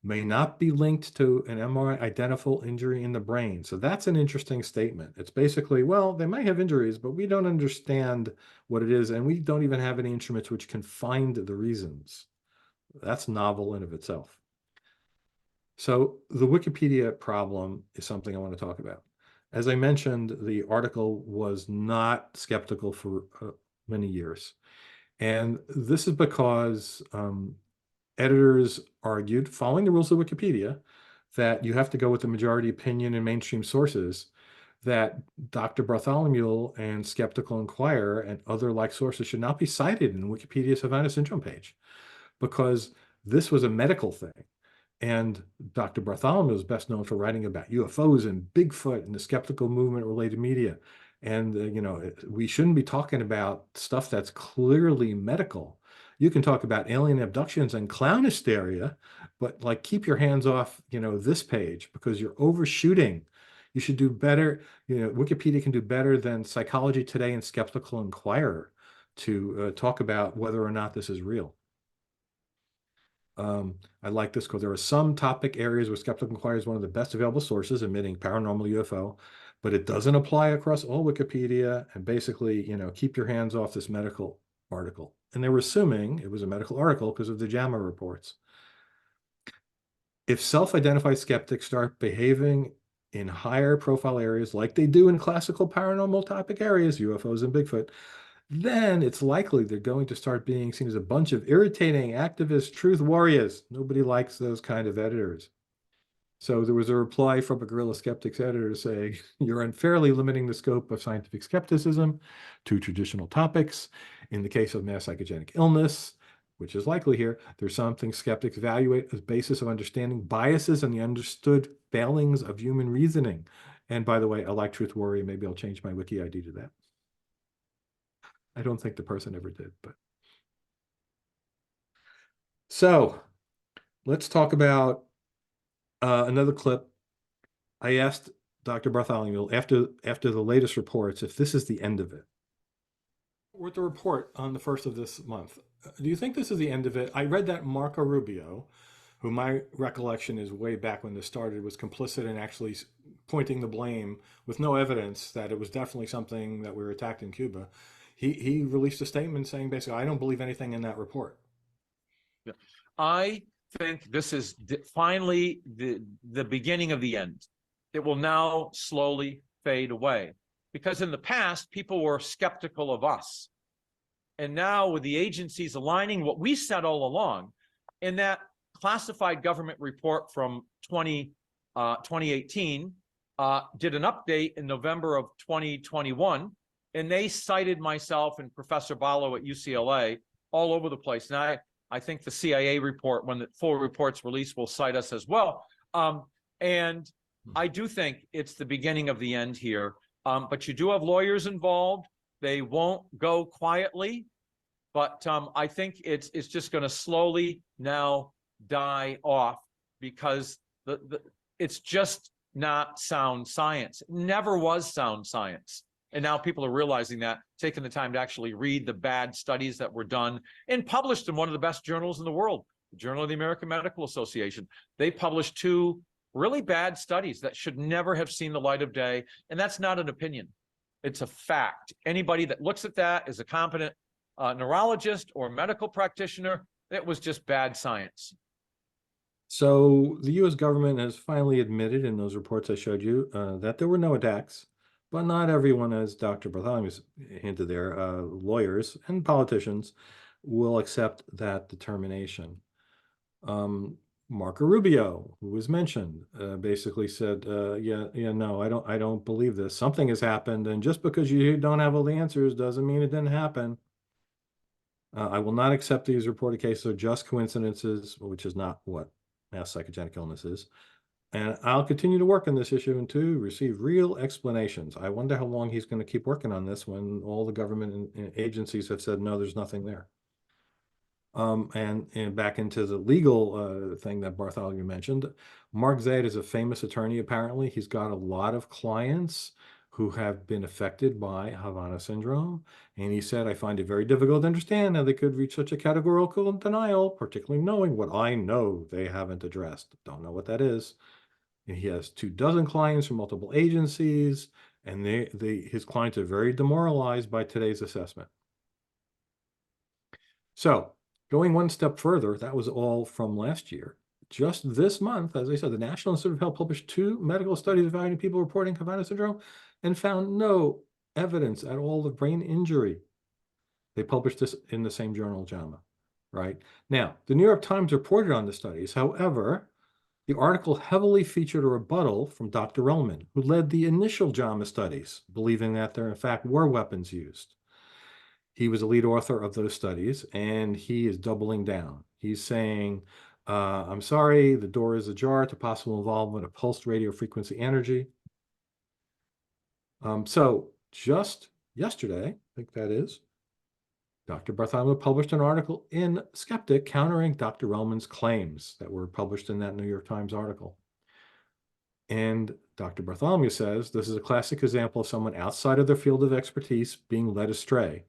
may not be linked to an MRI identifiable injury in the brain. So that's an interesting statement. It's basically, well, they might have injuries, but we don't understand what it is, and we don't even have any instruments which can find the reasons. That's novel in of itself. So the Wikipedia problem is something I want to talk about. As I mentioned, the article was not skeptical for many years. And this is because editors argued, following the rules of Wikipedia, that you have to go with the majority opinion in mainstream sources, that Dr. Bartholomew and Skeptical Inquirer and other like sources should not be cited in Wikipedia's Havana Syndrome page, because this was a medical thing. And Dr. Bartholomew is best known for writing about UFOs and Bigfoot and the skeptical movement related media. And, you know, we shouldn't be talking about stuff that's clearly medical. You can talk about alien abductions and clown hysteria, but like keep your hands off, you know, this page, because you're overshooting. You should do better. You know, Wikipedia can do better than Psychology Today and Skeptical Inquirer to talk about whether or not this is real. I like this because there are some topic areas where Skeptical Inquirer is one of the best available sources admitting paranormal UFO, but it doesn't apply across all Wikipedia. And basically, you know, keep your hands off this medical article. And they were assuming it was a medical article because of the JAMA reports. If self-identified skeptics start behaving in higher profile areas like they do in classical paranormal topic areas, UFOs and Bigfoot, then it's likely they're going to start being seen as a bunch of irritating activist truth warriors. Nobody likes those kind of editors. So there was a reply from a Guerrilla Skeptics editor saying, you're unfairly limiting the scope of scientific skepticism to traditional topics. In the case of mass psychogenic illness, which is likely here, there's something skeptics evaluate as basis of understanding biases and the understood failings of human reasoning. And by the way, I like truth warrior. Maybe I'll change my wiki ID to that. I don't think the person ever did, but. So let's talk about another clip. I asked Dr. Bartholomew after the latest reports if this is the end of it. With the report on the 1st of this month, do you think this is the end of it? I read that Marco Rubio, who my recollection is way back when this started, was complicit in actually pointing the blame with no evidence that it was definitely something that we were attacked in Cuba. He released a statement saying basically, I don't believe anything in that report. Yeah. I think this is finally the beginning of the end. It will now slowly fade away, because in the past, people were skeptical of us. And now with the agencies aligning what we said all along, in that classified government report from 2018, did an update in November of 2021, and they cited myself and Professor Ballo at UCLA all over the place. And I think the CIA report, when the full report's released, will cite us as well. And I do think it's the beginning of the end here. But you do have lawyers involved. They won't go quietly. But I think it's just going to slowly now die off, because it's just not sound science. It never was sound science. And now people are realizing that, taking the time to actually read the bad studies that were done and published in one of the best journals in the world, the Journal of the American Medical Association. They published 2 really bad studies that should never have seen the light of day. And that's not an opinion. It's a fact. Anybody that looks at that is a competent neurologist or medical practitioner. It was just bad science. So the U.S. government has finally admitted in those reports I showed you that there were no attacks. But not everyone, as Dr. Bartholomew hinted there, lawyers and politicians will accept that determination. Marco Rubio, who was mentioned, basically said, no, I don't believe this. Something has happened, and just because you don't have all the answers doesn't mean it didn't happen. I will not accept these reported cases are just coincidences, which is not what mass psychogenic illness is. And I'll continue to work on this issue and to receive real explanations. I wonder how long he's going to keep working on this when all the government and agencies have said, no, there's nothing there. And back into the legal thing that Bartholomew mentioned, Mark Zaid is a famous attorney, apparently. He's got a lot of clients who have been affected by Havana syndrome. And he said, I find it very difficult to understand how they could reach such a categorical denial, particularly knowing what I know they haven't addressed. Don't know what that is. And he has 24 clients from multiple agencies, and his clients are very demoralized by today's assessment. So going one step further, that was all from last year. just this month, as I said, the National Institute of Health published 2 medical studies evaluating people reporting Havana syndrome and found no evidence at all of brain injury. They published this in the same journal, JAMA, right? Now, the New York Times reported on the studies. However, the article heavily featured a rebuttal from Dr. Ellman, who led the initial JAMA studies, believing that there, in fact, were weapons used. He was a lead author of those studies, and he is doubling down. He's saying, I'm sorry, the door is ajar to possible involvement of pulsed radio frequency energy. So just yesterday, I think that is, Dr. Bartholomew published an article in Skeptic countering Dr. Ellman's claims that were published in that New York Times article. And Dr. Bartholomew says this is a classic example of someone outside of their field of expertise being led astray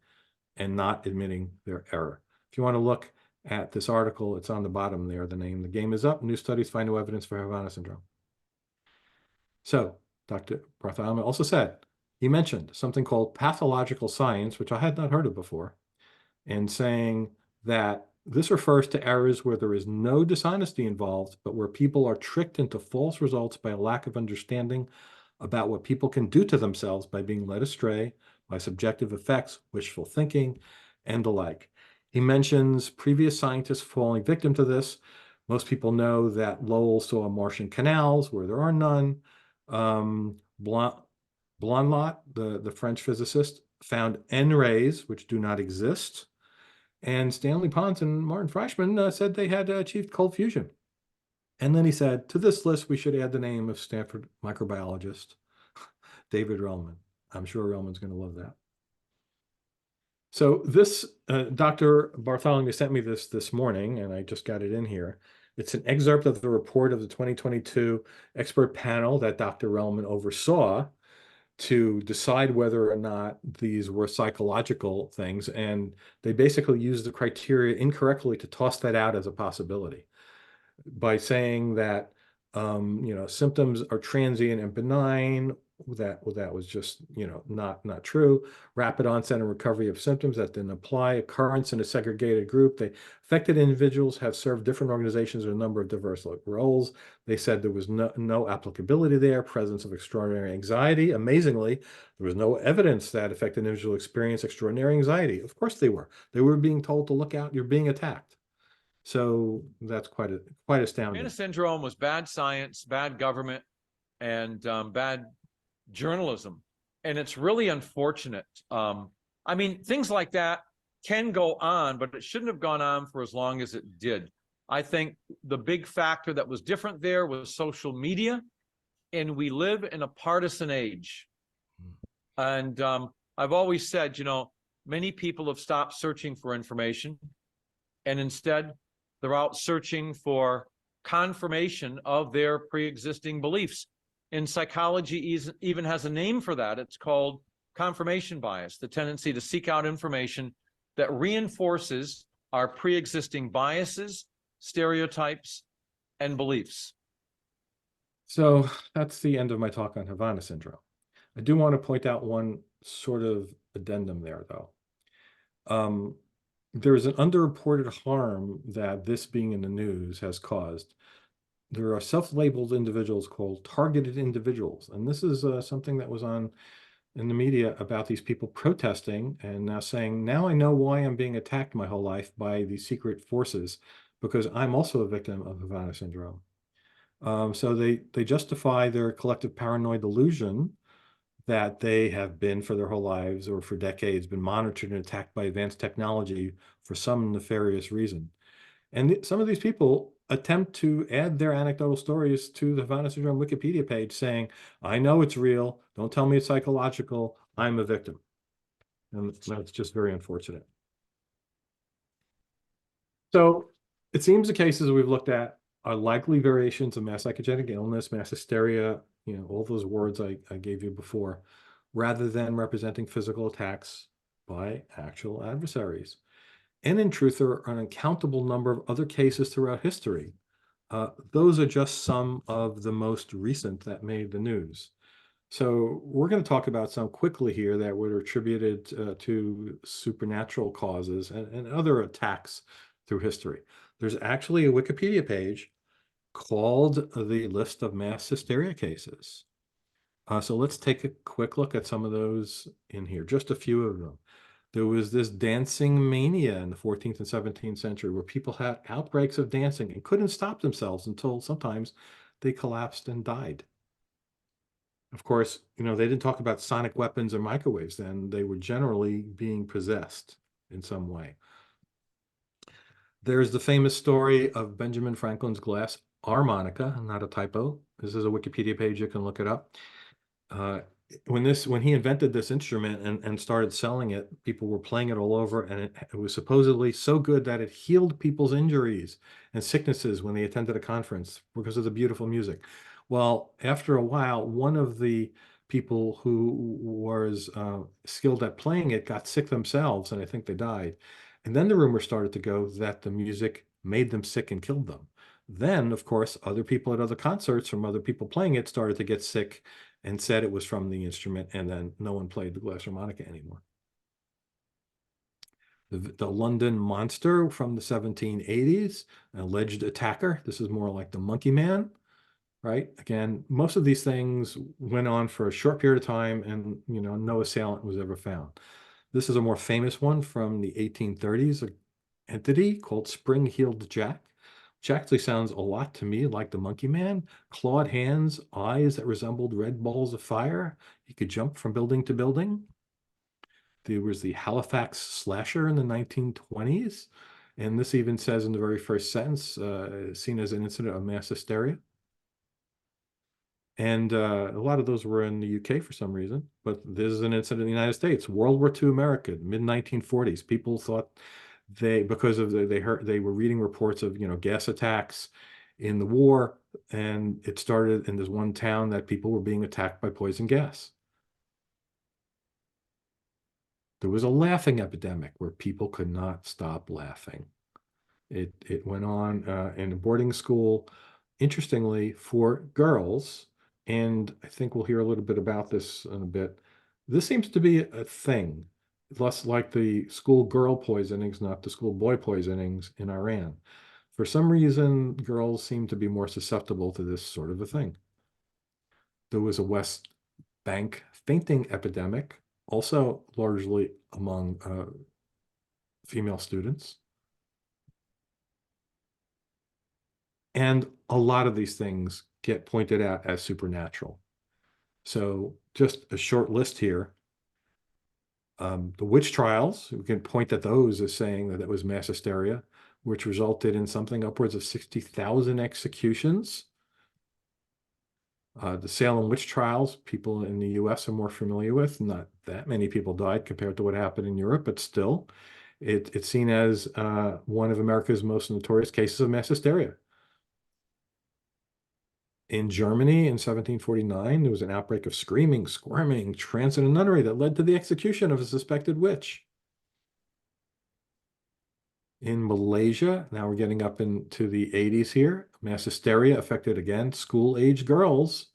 and not admitting their error. If you want to look at this article, it's on the bottom there, the name. The game is up. New studies find no evidence for Havana syndrome. So Dr. Bartholomew also said, he mentioned something called pathological science, which I had not heard of before, and saying that this refers to errors where there is no dishonesty involved, but where people are tricked into false results by a lack of understanding about what people can do to themselves by being led astray by subjective effects, wishful thinking, and the like. He mentions previous scientists falling victim to this. Most people know that Lowell saw Martian canals where there are none. Blondlot, the French physicist, found N-rays, which do not exist. And Stanley Pons and Martin Fleischmann said they had achieved cold fusion. And then he said, to this list, we should add the name of Stanford microbiologist David Relman. I'm sure Relman's going to love that. So this, Dr. Bartholomew sent me this morning, and I just got it in here. It's an excerpt of the report of the 2022 expert panel that Dr. Relman oversaw to decide whether or not these were psychological things. And they basically used the criteria incorrectly to toss that out as a possibility by saying that, symptoms are transient and benign. That was just, not true. Rapid onset and recovery of symptoms, that didn't apply. Occurrence in a segregated group. They affected individuals have served different organizations in a number of diverse roles. They said there was no applicability there. Presence of extraordinary anxiety. Amazingly, there was no evidence that affected individuals experienced extraordinary anxiety. Of course they were. They were being told to look out, you're being attacked. So that's quite astounding. Havana syndrome was bad science, bad government, and bad journalism. And it's really unfortunate. I mean, things like that can go on, but it shouldn't have gone on for as long as it did. I think the big factor that was different there was social media, and we live in a partisan age. And I've always said, many people have stopped searching for information, and instead they're out searching for confirmation of their pre-existing beliefs. And psychology even has a name for that. It's called confirmation bias, the tendency to seek out information that reinforces our pre-existing biases, stereotypes, and beliefs. So that's the end of my talk on Havana syndrome. I do want to point out one sort of addendum there, though. There is an underreported harm that this being in the news has caused. There are self-labeled individuals called targeted individuals. And this is something that was in the media about these people protesting and now saying, now I know why I'm being attacked my whole life by these secret forces, because I'm also a victim of Havana syndrome. So they justify their collective paranoid delusion that they have been for their whole lives or for decades been monitored and attacked by advanced technology for some nefarious reason. And some of these people attempt to add their anecdotal stories to the Havana syndrome Wikipedia page saying, I know it's real. Don't tell me it's psychological. I'm a victim. And that's just very unfortunate. So it seems the cases we've looked at are likely variations of mass psychogenic illness, mass hysteria, all those words I gave you before, rather than representing physical attacks by actual adversaries. And in truth, there are an uncountable number of other cases throughout history. Those are just some of the most recent that made the news. So we're going to talk about some quickly here that were attributed to supernatural causes and other attacks through history. There's actually a Wikipedia page called the list of mass hysteria cases. So let's take a quick look at some of those in here, just a few of them. There was this dancing mania in the 14th and 17th century where people had outbreaks of dancing and couldn't stop themselves until sometimes they collapsed and died. Of course, they didn't talk about sonic weapons or microwaves then. They were generally being possessed in some way. There's the famous story of Benjamin Franklin's glass harmonica, not a typo. This is a Wikipedia page, you can look it up. When he invented this instrument and started selling it, people were playing it all over, and it was supposedly so good that it healed people's injuries and sicknesses when they attended a conference because of the beautiful music. Well, after a while, one of the people who was skilled at playing it got sick themselves, and I think they died. And then the rumor started to go that the music made them sick and killed them. Then, of course, other people at other concerts from other people playing it started to get sick and said it was from the instrument, and then no one played the glass harmonica anymore. The London Monster from the 1780s, an alleged attacker. This is more like the Monkey Man, right? Again, most of these things went on for a short period of time, and no assailant was ever found. This is a more famous one from the 1830s, an entity called Spring-Heeled Jack, which actually sounds a lot to me like the Monkey Man. Clawed hands, eyes that resembled red balls of fire. He could jump from building to building. There was the Halifax Slasher in the 1920s. And this even says in the very first sentence, seen as an incident of mass hysteria. And a lot of those were in the UK for some reason. But this is an incident in the United States. World War II America, mid-1940s. People thought they were reading reports of gas attacks in the war, and it started in this one town that people were being attacked by poison gas. There was a laughing epidemic where people could not stop laughing. It went on in a boarding school, interestingly, for girls, and I think we'll hear a little bit about this in a bit. This seems to be a thing. Less like the school girl poisonings, not the school boy poisonings in Iran. For some reason, girls seem to be more susceptible to this sort of a thing. There was a West Bank fainting epidemic, also largely among female students. And a lot of these things get pointed out as supernatural. So just a short list here. The witch trials, we can point at those as saying that it was mass hysteria, which resulted in something upwards of 60,000 executions. The Salem witch trials, people in the US are more familiar with. Not that many people died compared to what happened in Europe, but still, it's seen as one of America's most notorious cases of mass hysteria. In Germany in 1749, there was an outbreak of screaming, squirming, trance in a nunnery that led to the execution of a suspected witch. In Malaysia, now we're getting up into the 80s here, mass hysteria affected, again, school-age girls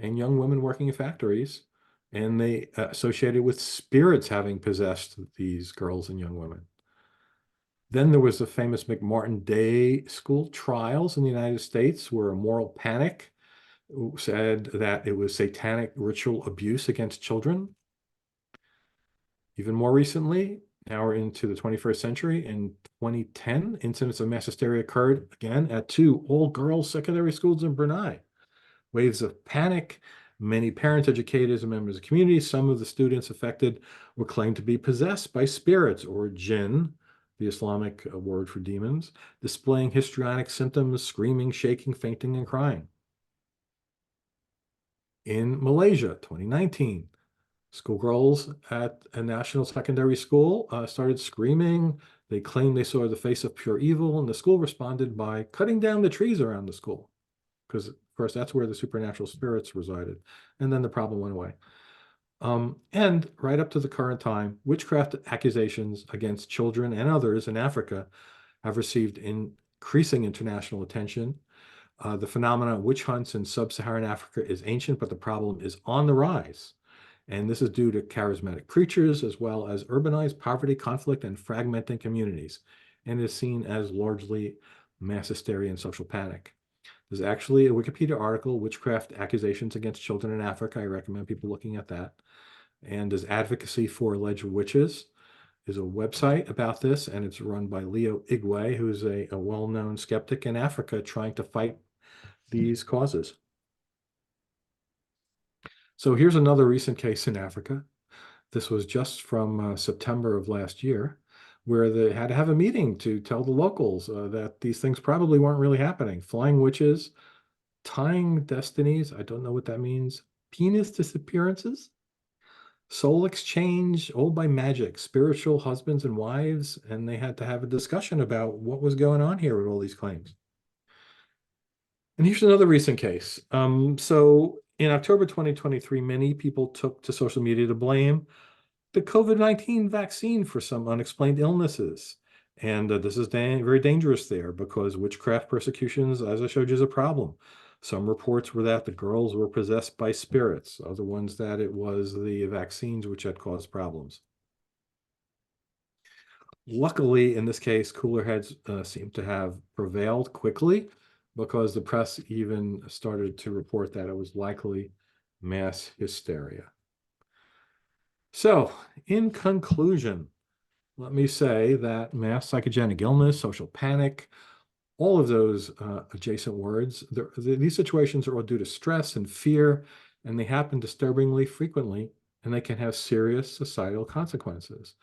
and young women working in factories, and they associated with spirits having possessed these girls and young women. Then there was the famous McMartin Day school trials in the United States, where a moral panic said that it was satanic ritual abuse against children. Even more recently, now we're into the 21st century. In 2010, incidents of mass hysteria occurred again at 2 all-girls secondary schools in Brunei. Waves of panic, many parents, educators, and members of the community, some of the students affected were claimed to be possessed by spirits, or jinn, the Islamic word for demons, displaying histrionic symptoms, screaming, shaking, fainting, and crying. In Malaysia, 2019, schoolgirls at a national secondary school started screaming. They claimed they saw the face of pure evil, and the school responded by cutting down the trees around the school, because, of course, that's where the supernatural spirits resided. And then the problem went away. And right up to the current time, witchcraft accusations against children and others in Africa have received increasing international attention. The phenomenon of witch hunts in sub-Saharan Africa is ancient, but the problem is on the rise. And this is due to charismatic preachers, as well as urbanized poverty, conflict, and fragmenting communities, and is seen as largely mass hysteria and social panic. There's actually a Wikipedia article, Witchcraft Accusations Against Children in Africa. I recommend people looking at that. And there's Advocacy for Alleged Witches. There's a website about this, and it's run by Leo Igwe, who's a well-known skeptic in Africa trying to fight these causes. So here's another recent case in Africa. This was just from September of last year, where they had to have a meeting to tell the locals that these things probably weren't really happening. Flying witches, tying destinies, I don't know what that means, penis disappearances, soul exchange, all by magic, spiritual husbands and wives, and they had to have a discussion about what was going on here with all these claims. And here's another recent case. So in October 2023, many people took to social media to blame the COVID-19 vaccine for some unexplained illnesses. And this is very dangerous there because witchcraft persecutions, as I showed you, is a problem. Some reports were that the girls were possessed by spirits, other ones that it was the vaccines which had caused problems. Luckily, in this case, cooler heads seem to have prevailed quickly because the press even started to report that it was likely mass hysteria. So, in conclusion, let me say that mass psychogenic illness, social panic, all of those adjacent words, these situations are all due to stress and fear, and they happen disturbingly frequently, and they can have serious societal consequences.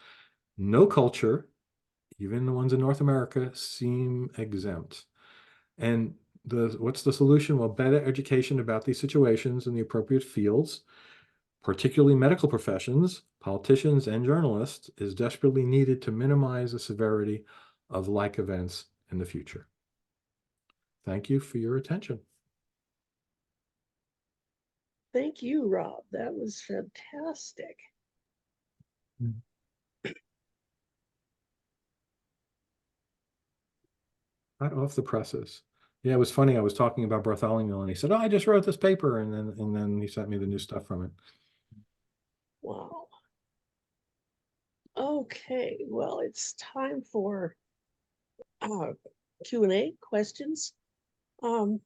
No culture, even the ones in North America, seem exempt. And what's the solution? Well, better education about these situations in the appropriate fields, particularly medical professions, politicians, and journalists, is desperately needed to minimize the severity of like events in the future. Thank you for your attention. Thank you, Rob. That was fantastic. Right off the presses. Yeah, it was funny. I was talking about Bartholomew, and he said, "Oh, I just wrote this paper," and then he sent me the new stuff from it. Wow. Okay, well, it's time for Q&A questions. I'm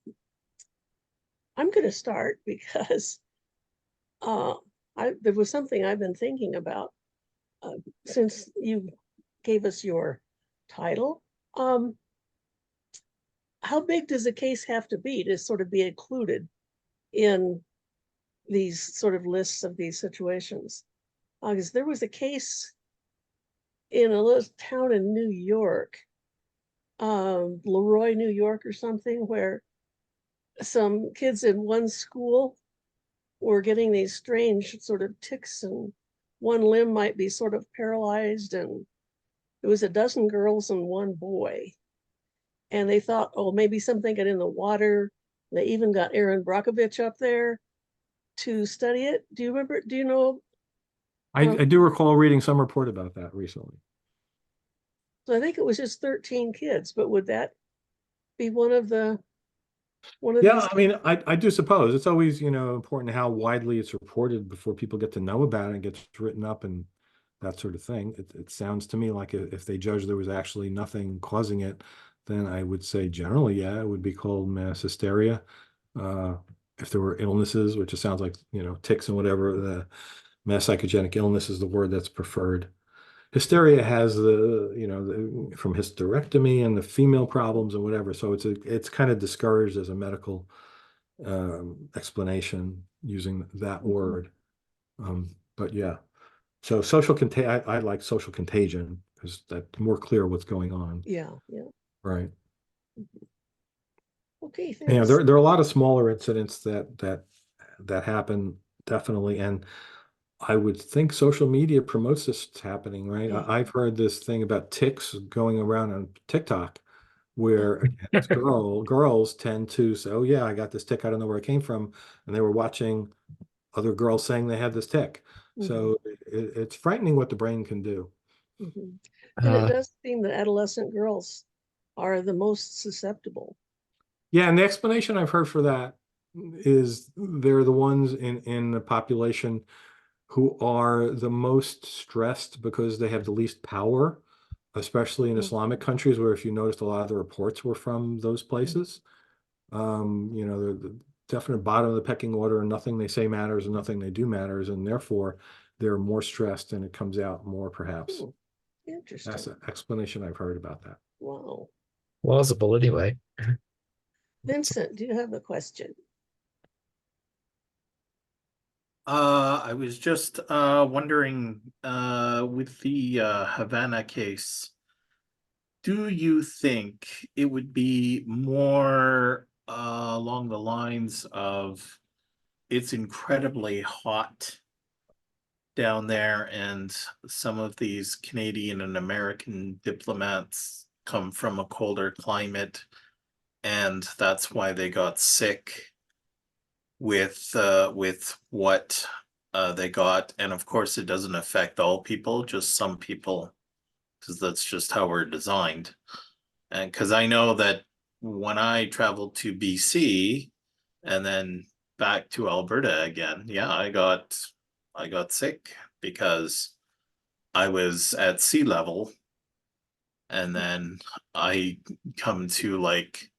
going to start because there was something I've been thinking about since you gave us your title. How big does a case have to be sort of be included in these sort of lists of these situations? Because there was a case in a little town in New York, Leroy, New York or something, where some kids in one school were getting these strange sort of tics, and one limb might be sort of paralyzed, and it was a dozen girls and one boy. And they thought, oh, maybe something got in the water. They even got Aaron Brockovich up there to study it. Do you remember? Do you know? I do recall reading some report about that recently. So I think it was just 13 kids, but would that be one of Yeah, these? I mean, I do suppose it's always, important how widely it's reported before people get to know about it and gets written up and that sort of thing. It sounds to me like if they judge there was actually nothing causing it, then I would say generally, yeah, it would be called mass hysteria. If there were illnesses, which it sounds like, tics and whatever, the mass psychogenic illness is the word that's preferred. Hysteria has from hysterectomy and the female problems and whatever. So it's kind of discouraged as a medical explanation using that word. But yeah, so I like social contagion because that's more clear what's going on. Yeah. Right. Okay, thanks. Yeah, there are a lot of smaller incidents that happen, definitely, and I would think social media promotes this happening, right? I've heard this thing about tics going around on TikTok, where again, girls tend to say, "Oh yeah, I got this tic. I don't know where it came from," and they were watching other girls saying they had this tic. So it's frightening what the brain can do. And it does seem that adolescent girls are the most susceptible. Yeah, and the explanation I've heard for that is they're the ones in the population who are the most stressed because they have the least power, especially in Islamic countries, where if you noticed a lot of the reports were from those places. You know, the definite bottom of the pecking order, and nothing they say matters and nothing they do matters, and therefore they're more stressed and it comes out more, perhaps. Hmm, interesting. That's an explanation I've heard about that. Wow. Plausible anyway. Vincent, do you have a question? I was just wondering, with the Havana case, do you think it would be more along the lines of it's incredibly hot down there, and some of these Canadian and American diplomats come from a colder climate, and that's why they got sick with what they got? And of course, it doesn't affect all people, just some people, because that's just how we're designed. And because I know that when I traveled to BC and then back to Alberta again, yeah, I got sick because I was at sea level, and then I come to like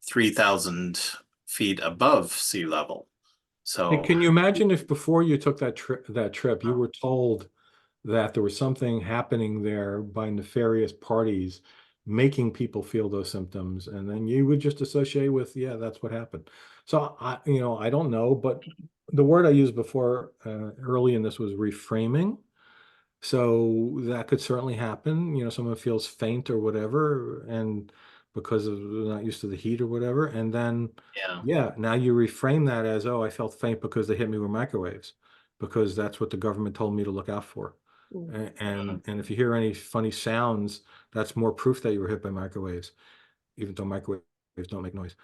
3,000 feet above sea level. So And can you imagine if before you took that trip, you were told that there was something happening there by nefarious parties making people feel those symptoms, and then you would just associate with, yeah, that's what happened. So I don't know, but the word I used before early in this was reframing. So that could certainly happen. You know, someone feels faint or whatever, and because of they're not used to the heat or whatever, and then yeah, now you reframe that as, oh, I felt faint because they hit me with microwaves, because that's what the government told me to look out for. And if you hear any funny sounds, that's more proof that you were hit by microwaves, even though microwaves don't make noise.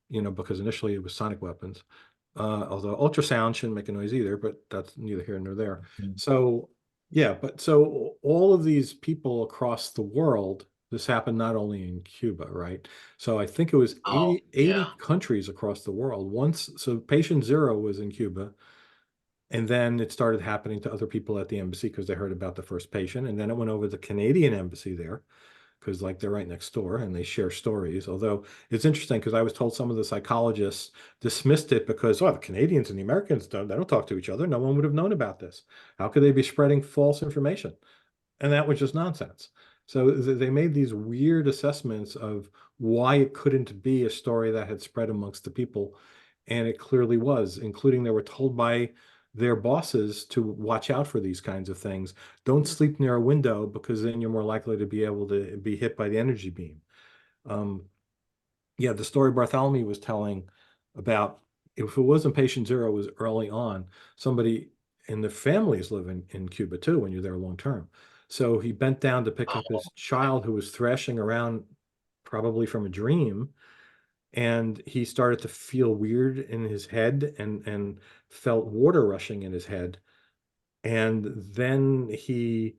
You know, because initially it was sonic weapons. Although ultrasound shouldn't make a noise either, but that's neither here nor there. So yeah, but so all of these people across the world, this happened not only in Cuba, right? So I think it was 80 countries across the world. Once, so patient zero was in Cuba, and then it started happening to other people at the embassy because they heard about the first patient, and then it went over to the Canadian embassy there, because like they're right next door and they share stories. Although it's interesting because I was told some of the psychologists dismissed it because, oh, the Canadians and the Americans they don't talk to each other. No one would have known about this. How could they be spreading false information? And that was just nonsense. So they made these weird assessments of why it couldn't be a story that had spread amongst the people. And it clearly was, including they were told by their bosses to watch out for these kinds of things. Don't sleep near a window because then you're more likely to be able to be hit by the energy beam. Yeah, the story Bartholomew was telling about, if it wasn't patient zero, it was early on, somebody in the families live in Cuba too when you're there long term. So he bent down to pick up his child who was thrashing around, probably from a dream, and he started to feel weird in his head and felt water rushing in his head. And then he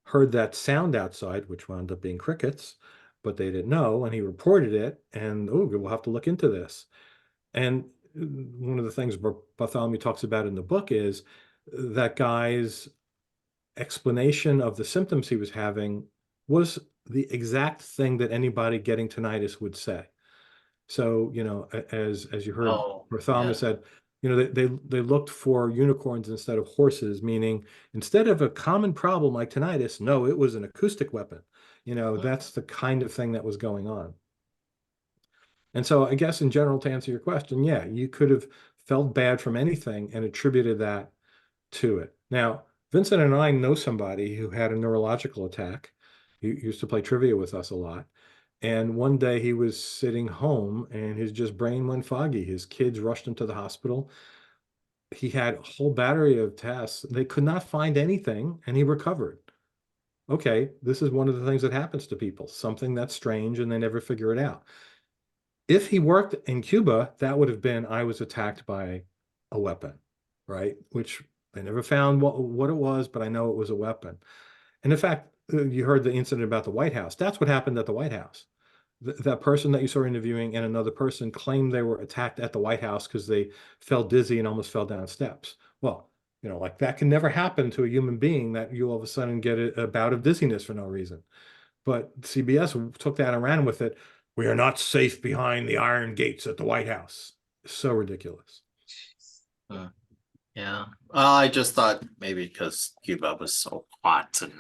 heard that sound outside, which wound up being crickets, but they didn't know, and he reported it, and oh, we'll have to look into this. And one of the things Bartholomew talks about in the book is that guy's explanation of the symptoms he was having was the exact thing that anybody getting tinnitus would say. So, you know, as you heard Bartholomew said, you know, they looked for unicorns instead of horses, meaning instead of a common problem like tinnitus, no, it was an acoustic weapon. You know, that's the kind of thing that was going on. And so I guess in general, to answer your question, yeah, you could have felt bad from anything and attributed that to it. Now, Vincent and I know somebody who had a neurological attack. He used to play trivia with us a lot. And one day he was sitting home and his just brain went foggy. His kids rushed him to the hospital. He had a whole battery of tests. They could not find anything, and he recovered. Okay, this is one of the things that happens to people, something that's strange and they never figure it out. If he worked in Cuba, that would have been, I was attacked by a weapon, right? Which they never found what it was, but I know it was a weapon. And in fact, you heard the incident about the White House. That's what happened at the White House. That person that you saw interviewing and another person claimed they were attacked at the White House because they felt dizzy and almost fell down steps. Well, you know, like that can never happen to a human being, that you all of a sudden get a bout of dizziness for no reason. But CBS took that and ran with it. We are not safe behind the iron gates at the White House. So ridiculous. Yeah. I just thought maybe because Cuba was so hot and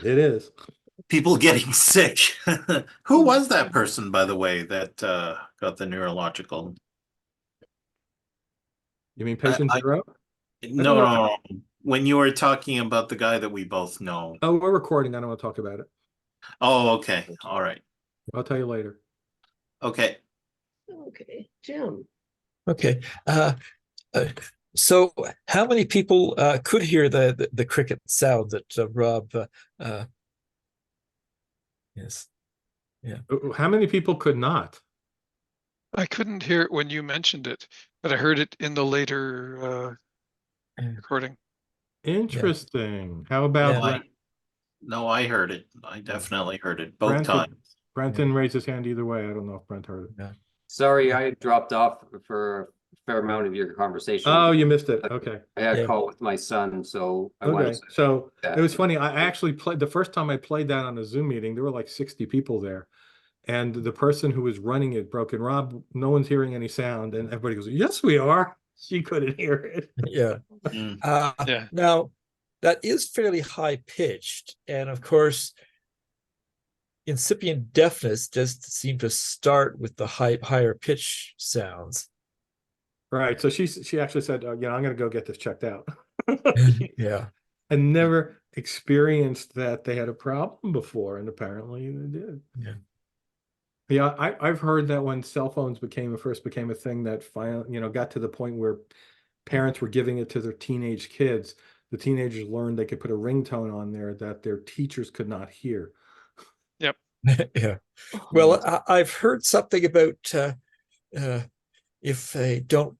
It is. people getting sick. Who was that person, by the way, that got the neurological? You mean patient zero? No. When you were talking about the guy that we both know. Oh, we're recording. I don't want to talk about it. Oh, okay. All right. I'll tell you later. Okay. Okay, Jim. Okay. So how many people could hear the cricket sound that Rob yes. Yeah. How many people could not? I couldn't hear it when you mentioned it, but I heard it in the later recording. Interesting. How about Brent? No, I heard it. I definitely heard it both times. Brent didn't raise his hand either way. I don't know if Brent heard it. Sorry, I dropped off for a fair amount of your conversation. Oh, you missed it. Okay. I had a call with my son, so I wanted Okay. to So it was funny. I actually played the first time I played that on a Zoom meeting, there were like 60 people there. And the person who was running it broke in. Rob, no one's hearing any sound. And everybody goes, yes, we are. She couldn't hear it. Yeah. Now, that is fairly high pitched. And of course, incipient deafness does seem to start with the higher pitch sounds. Right. So she actually said, I'm going to go get this checked out. Yeah. I never experienced that they had a problem before, and apparently they did. Yeah. Yeah, I've heard that when cell phones first became a thing, that finally, got to the point where parents were giving it to their teenage kids. The teenagers learned they could put a ringtone on there that their teachers could not hear. Yep. Yeah. Well, I've heard something about if they don't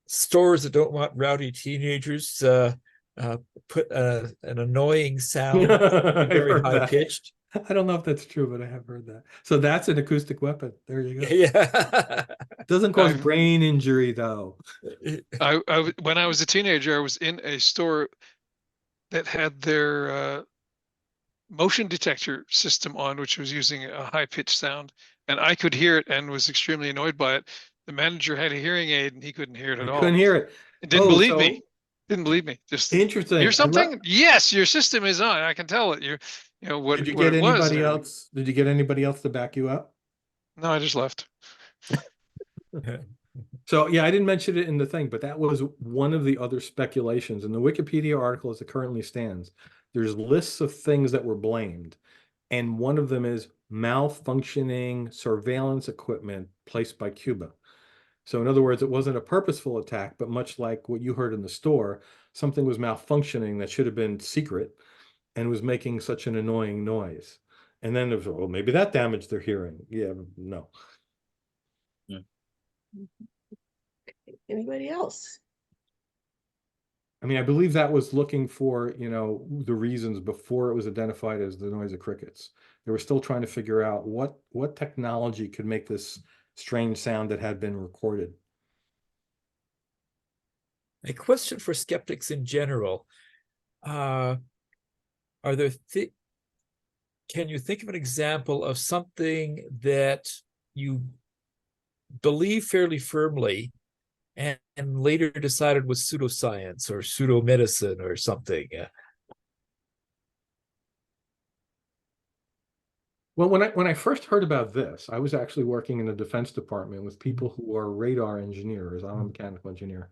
stores that don't want rowdy teenagers put an annoying sound, very high pitched. I don't know if that's true, but I have heard that. So that's an acoustic weapon. There you go. Yeah. Doesn't cause brain injury though. When I was a teenager, I was in a store that had their motion detector system on, which was using a high pitched sound, and I could hear it and was extremely annoyed by it. The manager had a hearing aid and he couldn't hear it at all. Couldn't hear it. Didn't believe me. Didn't believe me. Just interesting. Hear something? Yes, your system is on. I can tell it. What Did you what get it was. anybody else? Did you get anybody else to back you up? No, I just left. So yeah, I didn't mention it in the thing, but that was one of the other speculations in the Wikipedia article as it currently stands. There's lists of things that were blamed, and one of them is malfunctioning surveillance equipment placed by Cuba. So in other words, it wasn't a purposeful attack, but much like what you heard in the store, something was malfunctioning that should have been secret and was making such an annoying noise. And then there's, well, maybe that damaged their hearing. Yeah, no. Anybody else? I mean, I believe that was looking for, the reasons before it was identified as the noise of crickets. They were still trying to figure out what technology could make this strange sound that had been recorded. A question for skeptics in general. Are there can you think of an example of something that you believe fairly firmly and later decided was pseudoscience or pseudomedicine or something? Well, when I first heard about this, I was actually working in the Defense Department with people who are radar engineers. I'm a mechanical engineer.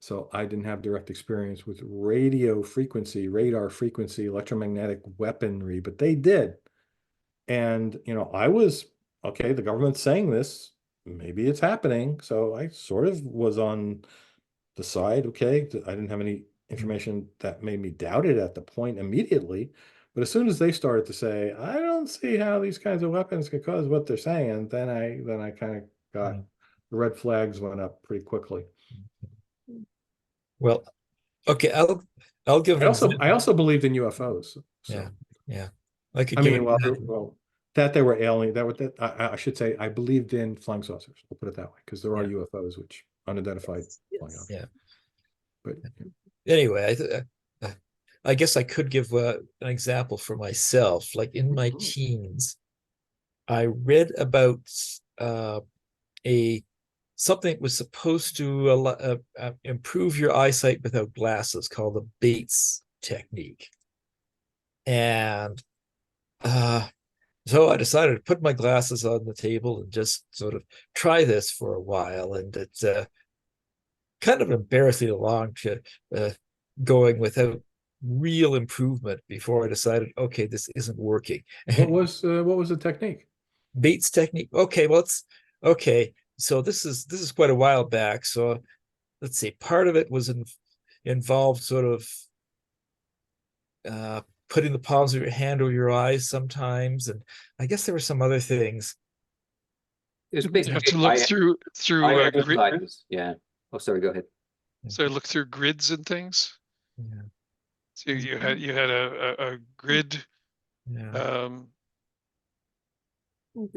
So I didn't have direct experience with radio frequency, radar frequency, electromagnetic weaponry, but they did. And, I was, okay, the government's saying this, maybe it's happening. So I sort of was on the side, okay, I didn't have any information that made me doubt it at the point immediately. But as soon as they started to say, I don't see how these kinds of weapons can cause what they're saying, then I kind of got, the red flags went up pretty quickly. Well, okay, I'll give. I also believed in UFOs. So. Yeah. That they were alien. I should say I believed in flying saucers. We'll put it that way, because there are UFOs which unidentified flying objects. Yeah. But anyway, I guess I could give an example for myself. Like in my teens, I read about something that was supposed to improve your eyesight without glasses, called the Bates technique. And so I decided to put my glasses on the table and just sort of try this for a while. And it's kind of embarrassing along to going without real improvement before I decided, okay, this isn't working. What was the technique? Bates technique. Okay, well, okay. So this is quite a while back. So let's see. Part of it was involved sort of putting the palms of your hand over your eyes sometimes, and I guess there were some other things. You have to look through grid. Yeah. Oh, sorry. Go ahead. So look through grids and things. Yeah. So you had a grid. Yeah.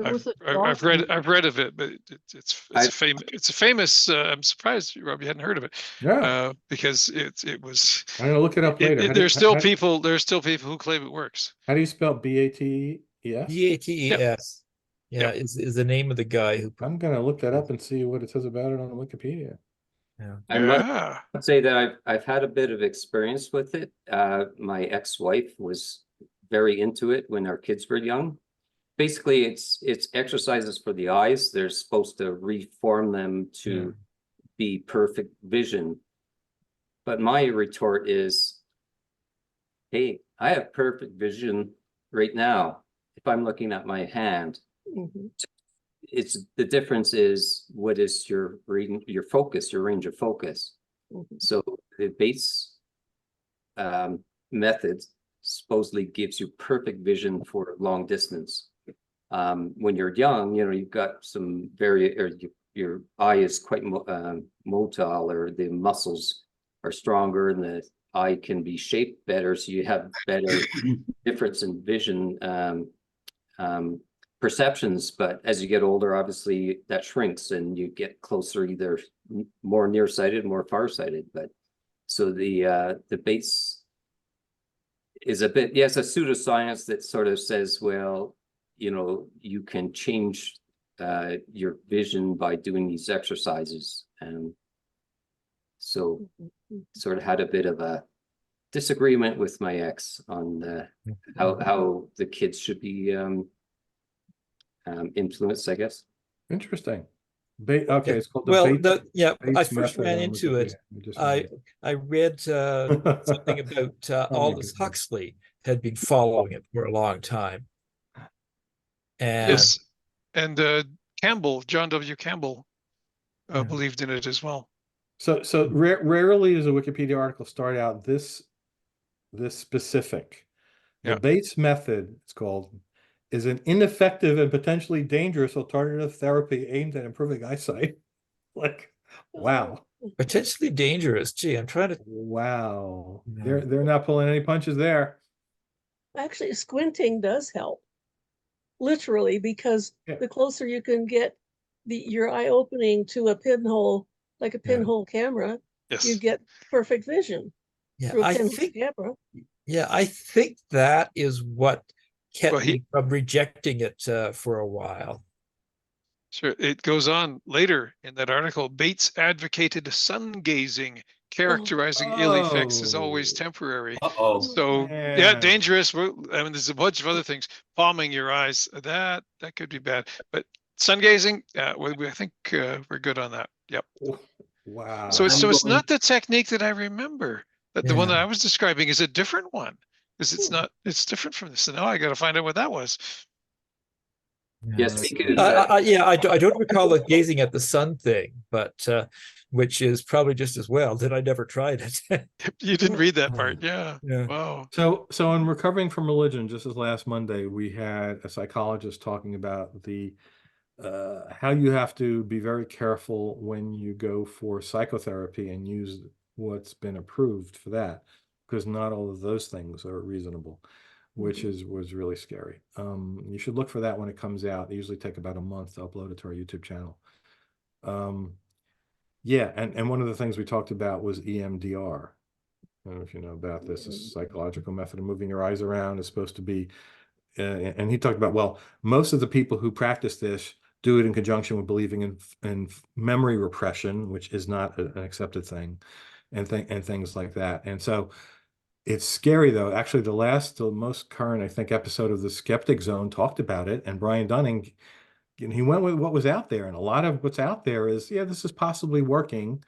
I've read of it, but it's a famous. I'm surprised, Rob, you hadn't heard of it. Yeah. Because it was. I'm gonna look it up later. There's still people who claim it works. How do you spell BATES? BATES. Yeah, is the name of the guy who. I'm gonna look that up and see what it says about it on Wikipedia. Yeah. I must say that I've had a bit of experience with it. My ex-wife was very into it when our kids were young. Basically, it's exercises for the eyes. They're supposed to reform them to be perfect vision. But my retort is, hey, I have perfect vision right now if I'm looking at my hand. It's the difference is what is your focus, your range of focus. So the Bates method supposedly gives you perfect vision for long distance. When you're young, you've got some your eye is quite motile, or the muscles are stronger and the eye can be shaped better. So you have better difference in vision perceptions. But as you get older, obviously that shrinks and you get closer, either more nearsighted, more farsighted. But so the Bates is a bit, yes, a pseudoscience that sort of says, well, you can change your vision by doing these exercises. And so sort of had a bit of a disagreement with my ex on how the kids should be influenced, I guess. Interesting. Okay, it's called the Bates I first method ran on into it. Wikipedia. I read something about Aldous Huxley had been following it for a long time. And yes, and Campbell, John W. Campbell, believed in it as well. So rarely does a Wikipedia article start out this specific. The Bates method, it's called, is an ineffective and potentially dangerous alternative therapy aimed at improving eyesight. Like, wow. Potentially dangerous. Gee, I'm trying to. Wow. They're not pulling any punches there. Actually, squinting does help. Literally, because the closer you can get your eye opening to a pinhole, like a pinhole camera, you get perfect vision. Yeah, through a I pinhole think. camera. Yeah, I think that is what kept me from rejecting it for a while. Sure. It goes on later in that article. Bates advocated sun gazing, characterizing ill effects as always temporary. So dangerous. I mean, there's a bunch of other things. Palming your eyes, that could be bad. But sun gazing, I think we're good on that. Yep. Wow. So it's not the technique that I remember. That the one that I was describing is a different one. Because it's different from this. So now I got to find out what that was. Yes, because I don't recall the gazing at the sun thing, but which is probably just as well that I never tried it. You didn't read that part, yeah. Wow. So in Recovering from Religion, just as last Monday, we had a psychologist talking about the how you have to be very careful when you go for psychotherapy and use what's been approved for that, because not all of those things are reasonable, which was really scary. You should look for that when it comes out. They usually take about a month to upload it to our YouTube channel. And one of the things we talked about was EMDR. I don't know if you know about this. This psychological method of moving your eyes around is supposed to be and he talked about, well, most of the people who practice this do it in conjunction with believing in memory repression, which is not an accepted thing, and things like that. And so it's scary, though. Actually, the most current, I think, episode of the Skeptic Zone talked about it, and Brian Dunning, he went with what was out there, and a lot of what's out there is, yeah, this is possibly working.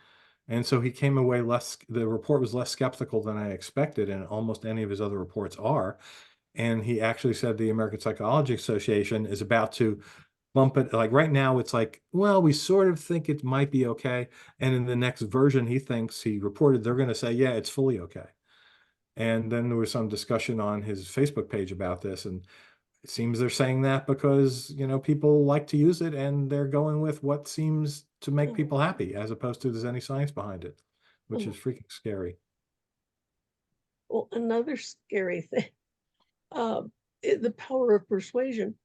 And so he came away the report was less skeptical than I expected, and almost any of his other reports are. And he actually said the American Psychology Association is about to bump it. Like right now, it's like, well, we sort of think it might be okay. And in the next version, he reported they're going to say, yeah, it's fully okay. And then there was some discussion on his Facebook page about this. And it seems they're saying that because, people like to use it and they're going with what seems to make people happy, as opposed to there's any science behind it, which is freaking scary. Well, another scary thing, the power of persuasion.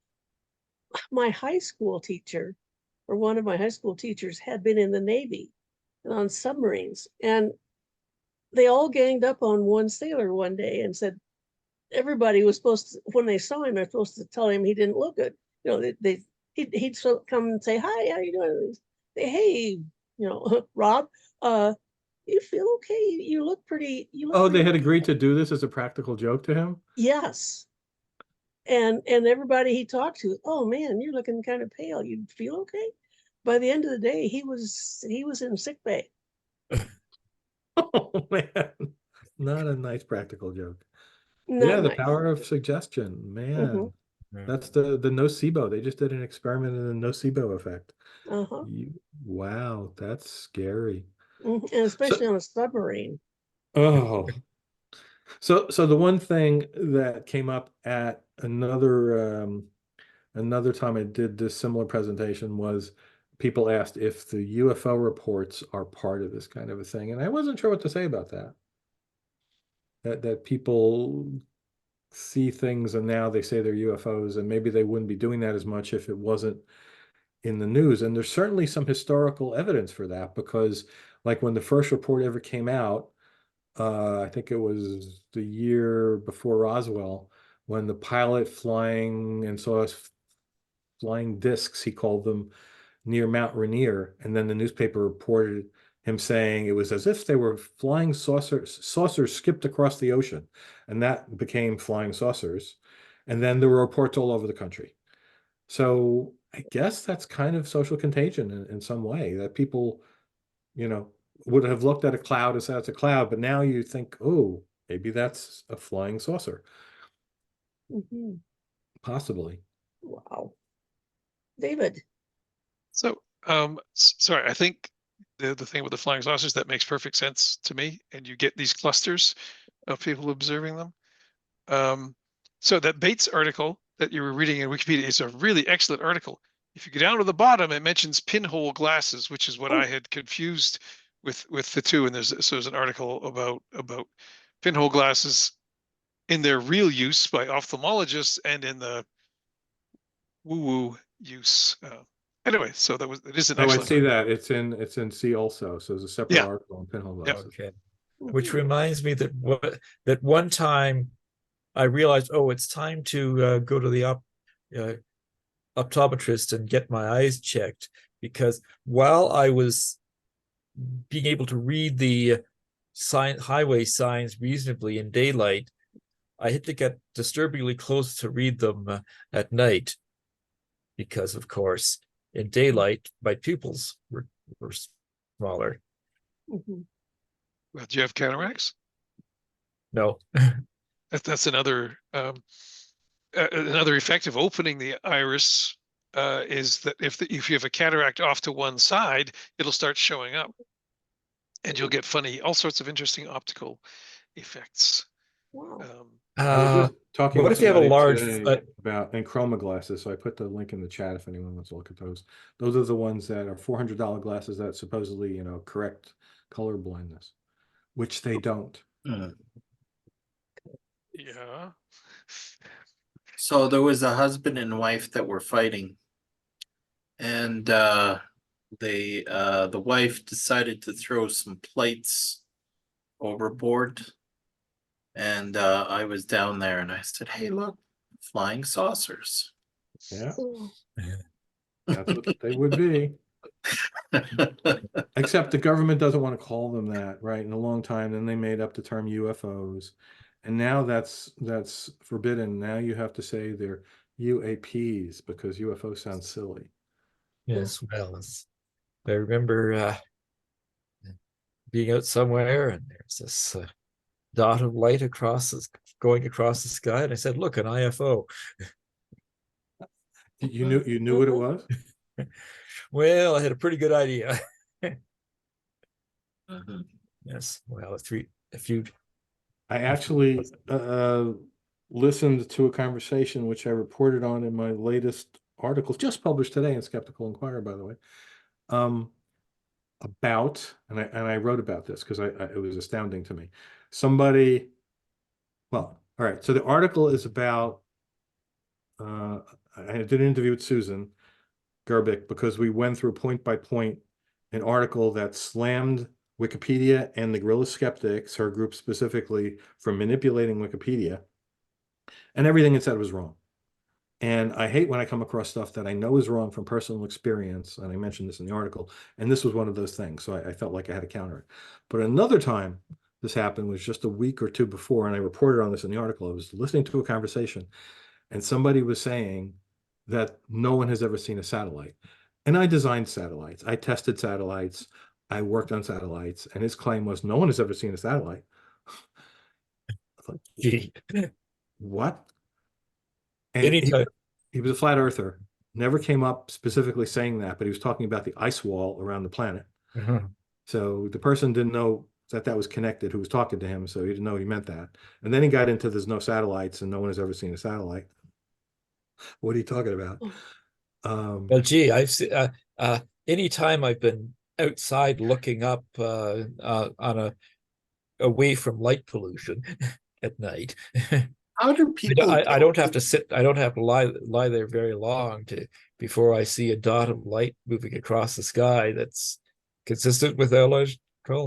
My high school teacher, or one of my high school teachers, had been in the Navy and on submarines, and they all ganged up on one sailor one day and said everybody was supposed to, when they saw him, they're supposed to tell him he didn't look good. He'd come and say, "Hi, how you doing?" Say, "Hey, Rob, you feel okay? You look pretty." They had agreed to do this as a practical joke to him? Yes. And everybody he talked to, "Oh man, you're looking kind of pale. You feel okay?" By the end of the day, he was in sick bay. Oh man, not a nice practical joke. Not the nice. power of suggestion, man. That's the nocebo. They just did an experiment in the nocebo effect. Wow, that's scary. And especially on a submarine. Oh, so the one thing that came up at another time I did this similar presentation was people asked if the UFO reports are part of this kind of a thing, and I wasn't sure what to say about that. That people see things and now they say they're UFOs, and maybe they wouldn't be doing that as much if it wasn't in the news. And there's certainly some historical evidence for that, because like when the first report ever came out, I think it was the year before Roswell, when the pilot flying and saw flying discs, he called them, near Mount Rainier, and then the newspaper reported him saying it was as if they were flying saucers skipped across the ocean, and that became flying saucers. And then there were reports all over the country. So I guess that's kind of social contagion in some way, that people, would have looked at a cloud and said it's a cloud, but now you think, oh, maybe that's a flying saucer. Possibly. Wow. David. So, sorry, I think the thing with the flying saucers, that makes perfect sense to me. And you get these clusters of people observing them. So that Bates article that you were reading in Wikipedia is a really excellent article. If you go down to the bottom, it mentions pinhole glasses, which is what I had confused with the two. And there's an article about pinhole glasses in their real use by ophthalmologists and in the woo-woo use. Anyway, so it is an excellent. I see that it's in C also. So there's a separate article on pinhole glasses. Okay. Which reminds me that one time I realized, it's time to go to the optometrist and get my eyes checked, because while I was being able to read the highway signs reasonably in daylight, I had to get disturbingly close to read them at night, because, of course, in daylight, my pupils were smaller. Well, do you have cataracts? No. That's another effect of opening the iris, is that if you have a cataract off to one side, it'll start showing up, and you'll get all sorts of interesting optical effects. Wow. I was just talking what if you have a large about Enchroma glasses, so I put the link in the chat if anyone wants to look at those. Those are the ones that are $400 glasses that supposedly correct color blindness, which they don't. Yeah. So there was a husband and wife that were fighting, and the wife decided to throw some plates overboard. And I was down there and I said, "Hey, look, flying saucers. Yeah, Oh, that's what they would be. Except the government doesn't want to call them that, right? In a long time, then they made up the term UFOs, and now that's forbidden. Now you have to say they're UAPs because UFO sounds silly. Yes, well, I remember being out somewhere and there's this dot of light going across the sky, and I said, "Look, an IFO." You knew what it was? Well, I had a pretty good idea. Yes, well, a few. I actually listened to a conversation which I reported on in my latest article, just published today in Skeptical Inquirer, by the way, about, and I wrote about this because it was astounding to me. Somebody, well, all right, so the article is about, I did an interview with Susan Gerbic because we went through point by point an article that slammed Wikipedia and the Guerrilla Skeptics, her group specifically, for manipulating Wikipedia, and everything it said was wrong. And I hate when I come across stuff that I know is wrong from personal experience, and I mentioned this in the article, and this was one of those things, so I felt like I had to counter it. But another time this happened was just a week or two before, and I reported on this in the article. I was listening to a conversation, and somebody was saying that no one has ever seen a satellite. And I designed satellites. I tested satellites. I worked on satellites. And his claim was no one has ever seen a satellite. What? And he was a flat earther. Never came up specifically saying that, but he was talking about the ice wall around the planet. So the person didn't know that was connected who was talking to him, so he didn't know he meant that. And then he got into there's no satellites and no one has ever seen a satellite. What are you talking about? Well, gee, I've seen anytime I've been outside looking up away from light pollution at night. How do people? I don't have to sit. I don't have to lie there very long before I see a dot of light moving across the sky that's consistent with our large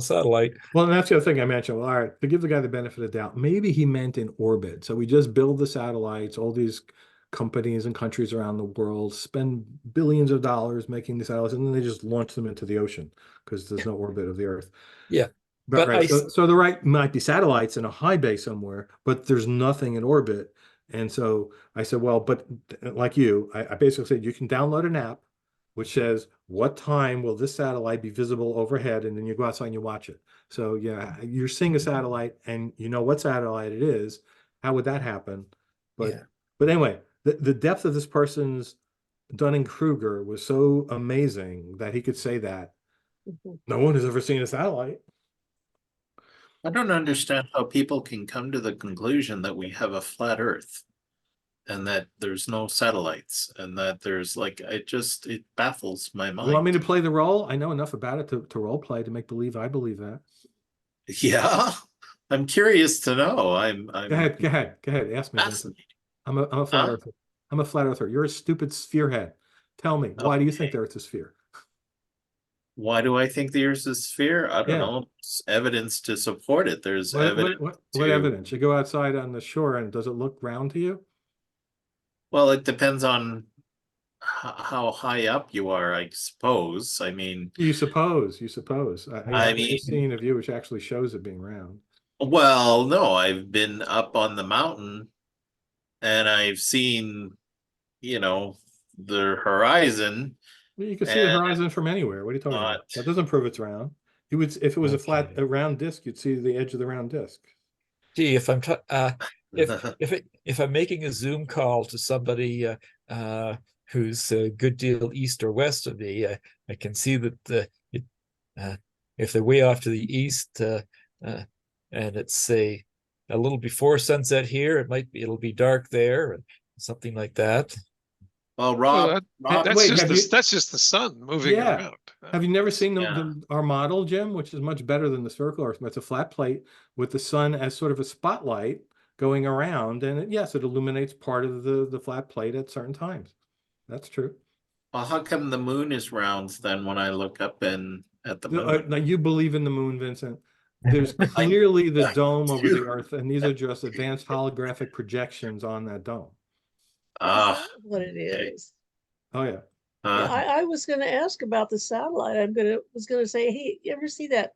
satellite. Well, and that's the other thing I mentioned. Well, all right, to give the guy the benefit of the doubt, maybe he meant in orbit. So we just build the satellites. All these companies and countries around the world spend billions of dollars making these satellites, and then they just launch them into the ocean because there's no orbit of the Earth. Yeah. But right, so the right might be satellites in a high bay somewhere, but there's nothing in orbit. And so I said, well, but like you, I basically said you can download an app which says what time will this satellite be visible overhead, and then you go outside and you watch it. So yeah, you're seeing a satellite and you know what satellite it is. How would that happen? But anyway, the depth of this person's Dunning-Kruger was so amazing that he could say that no one has ever seen a satellite. I don't understand how people can come to the conclusion that we have a flat Earth and that there's no satellites and that there's it baffles my mind. You want me to play the role? I know enough about it to role play to make believe I believe that. Yeah, I'm curious to know. Go ahead. Ask me. I'm a flat earther. I'm a flat earther. You're a stupid sphere head. Tell me, why do you think the Earth's a sphere? Why do I think the Earth's a sphere? I don't know. There's evidence to support it. There's evidence. What evidence? You go outside on the shore and does it look round to you? Well, it depends on how high up you are, I suppose. I mean, you suppose. I mean, I've seen a view which actually shows it being round. Well, no, I've been up on the mountain and I've seen, the horizon. Well, you can see the horizon from anywhere. What are you talking about? That doesn't prove it's round. You would, if it was a round disc, you'd see the edge of the round disc. Gee, if I'm if I'm making a Zoom call to somebody who's a good deal east or west of me, I can see that if they're way off to the east and it's say a little before sunset here, it'll be dark there and something like that. Well, Rob, that's just the sun moving around. Have you never seen our model, Jim, which is much better than the spherical Earth? It's a flat plate with the sun as sort of a spotlight going around, and yes, it illuminates part of the flat plate at certain times. That's true. Well, how come the moon is round then when I look up at the moon? Now you believe in the moon, Vincent. There's clearly the dome over the Earth, and these are just advanced holographic projections on that dome. Ah, What it is. Oh yeah. Yeah, I was gonna ask about the satellite. Was gonna say, hey, you ever see that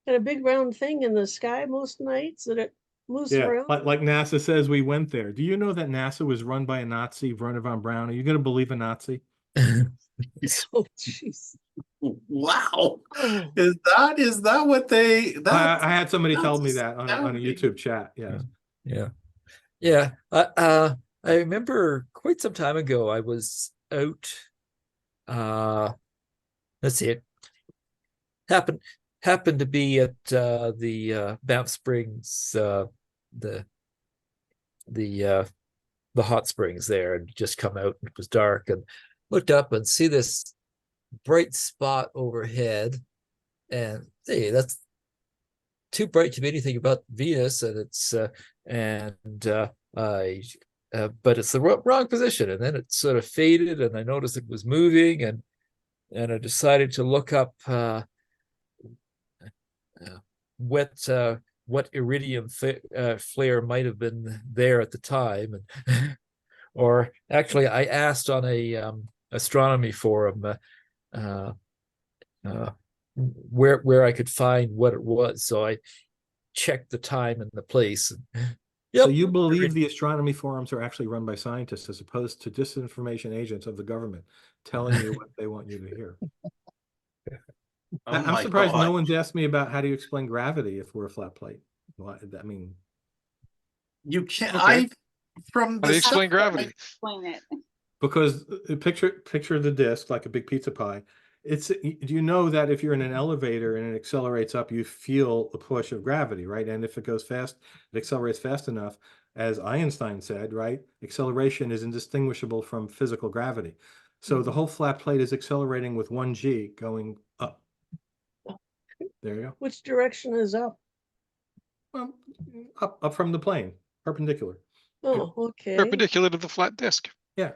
kind of big round thing in the sky most nights that it moves Yeah, around? like NASA says we went there. Do you know that NASA was run by a Nazi, Werner von Braun? Are you going to believe a Nazi? Oh, jeez. Wow. Oh. Is that what they I had somebody tell me that's that on a astounding. YouTube chat. Yes. Yeah. I remember quite some time ago, I was out, let's see, it happened to be at the Banff Springs, the hot springs there, and just come out, and it was dark, and looked up and see this bright spot overhead, and hey, that's too bright to be anything about Venus, and it's but it's the wrong position, and then it sort of faded, and I noticed it was moving, and I decided to look up what iridium flare might have been there at the time, and or actually I asked on a astronomy forum where I could find what it was, so I checked the time and the place. So you believe the astronomy forums are actually run by scientists as opposed to disinformation agents of the government telling you what they want you to hear? I'm surprised no one's asked me about how do you explain gravity if we're a flat plate. Well, I mean, you can't. Okay. From How do you explain gravity? Explain it. because picture the disc like a big pizza pie. Do you know that if you're in an elevator and it accelerates up, you feel the push of gravity, right? And if it goes fast, it accelerates fast enough, as Einstein said, right? Acceleration is indistinguishable from physical gravity. So the whole flat plate is accelerating with 1g going up. There you go. Which direction is up? Well, up from the plane, perpendicular. Oh, okay. Perpendicular to the flat disk. Yeah.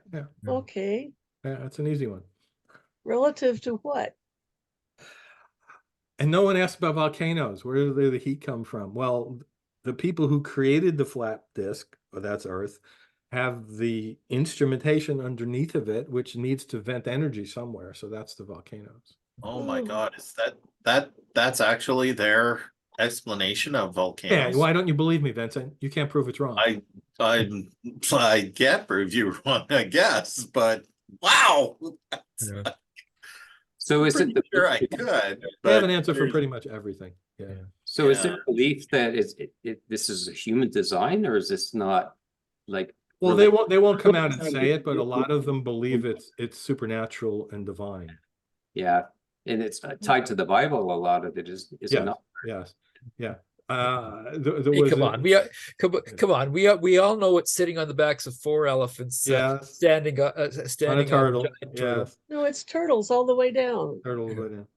Okay. Yeah, that's an easy one. Relative to what? And no one asked about volcanoes. Where did the heat come from? Well, the people who created the flat disk, or that's Earth, have the instrumentation underneath of it, which needs to vent energy somewhere. So that's the volcanoes. Oh my God, is that's actually their explanation of volcanoes? Yeah, why don't you believe me, Vincent? You can't prove it's wrong. I can't prove you wrong, I guess, but wow. So is it Sure I could. They have an answer for pretty much everything. Yeah. So is there belief that this is a human design, or is this not like? Well, they won't come out and say it, but a lot of them believe it's supernatural and divine. Yeah, and it's tied to the Bible. A lot of it is it not? Yes. Yeah. Come on, we all know it's sitting on the backs of 4 elephants, standing on a turtle. turtle. No, it's turtles all the way down. Turtle all the way down.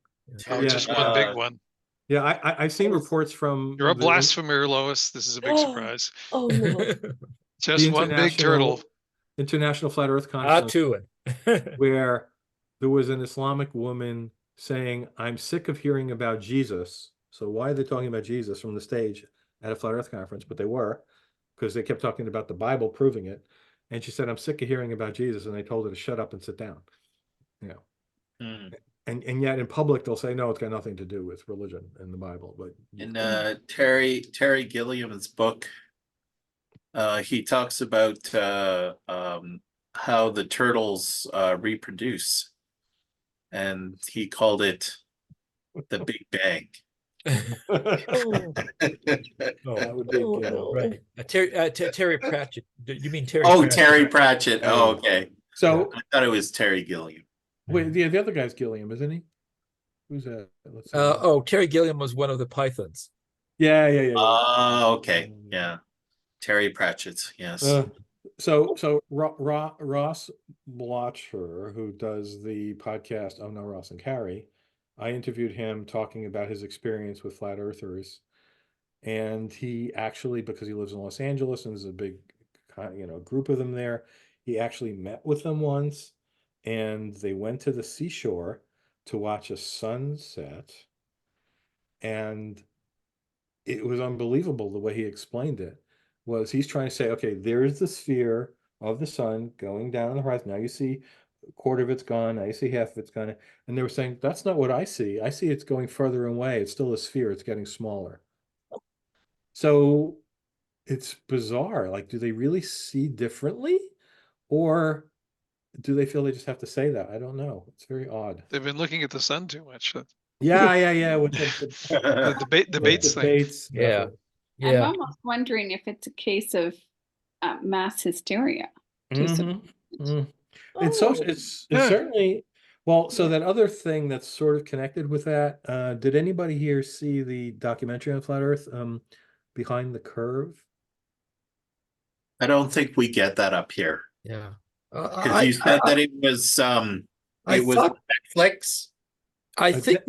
Oh, just one big one. Yeah, I've seen reports from. You're a blasphemer, Lois. This is a big surprise. Oh no. Just one big turtle. International Flat Earth Conference. Two. Where there was an Islamic woman saying, "I'm sick of hearing about Jesus." So why are they talking about Jesus from the stage at a Flat Earth Conference? But they were, because they kept talking about the Bible proving it. And she said, "I'm sick of hearing about Jesus." And they told her to shut up and sit down. You know. And yet in public they'll say, no, it's got nothing to do with religion and the Bible. But in Terry Gilliam's book, he talks about how the turtles reproduce, and he called it the Big Bang. That would be right. Terry Pratchett. You mean Terry? Oh, Pratchett. Terry Pratchett. Oh, okay. So I thought it was Terry Gilliam. Wait, the other guy's Gilliam, isn't he? Who's that? Let's see. Terry Gilliam was one of the Pythons. Yeah. Okay. Yeah. Terry Pratchett. Yes. So Ross Blotcher, who does the podcast Oh No, Ross and Carrie, I interviewed him talking about his experience with flat earthers, and he actually, because he lives in Los Angeles and there's a big group of them there, he actually met with them once, and they went to the seashore to watch a sunset, and it was unbelievable the way he explained it. Was he's trying to say, okay, there's the sphere, of the sun going down on the horizon. Now you see a quarter of it's gone. Now you see half of it's gone. And they were saying, that's not what I see. I see it's going further away. It's still a sphere. It's getting smaller. So it's bizarre. Like, do they really see differently? Or do they feel they just have to say that? I don't know. It's very odd. They've been looking at the sun too much. Yeah. With The debates thing. debates. Yeah. I'm almost wondering if it's a case of mass hysteria. It's certainly, well, so that other thing that's sort of connected with that, did anybody here see the documentary on Flat Earth, Behind the Curve? I don't think we get that up here. Yeah. Because you said that it was Netflix. I think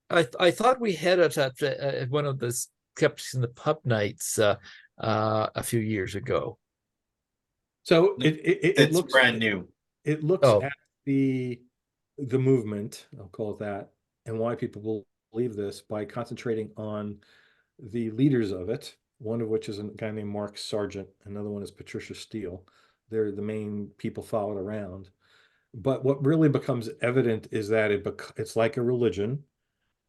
I thought we had it at one of the Skeptics in the Pub nights a few years ago. So it looks brand new. It looks at the movement, I'll call it that, and why people believe this by concentrating on the leaders of it, one of which is a guy named Mark Sargent, another one is Patricia Steele. They're the main people followed around. But what really becomes evident is that it's like a religion,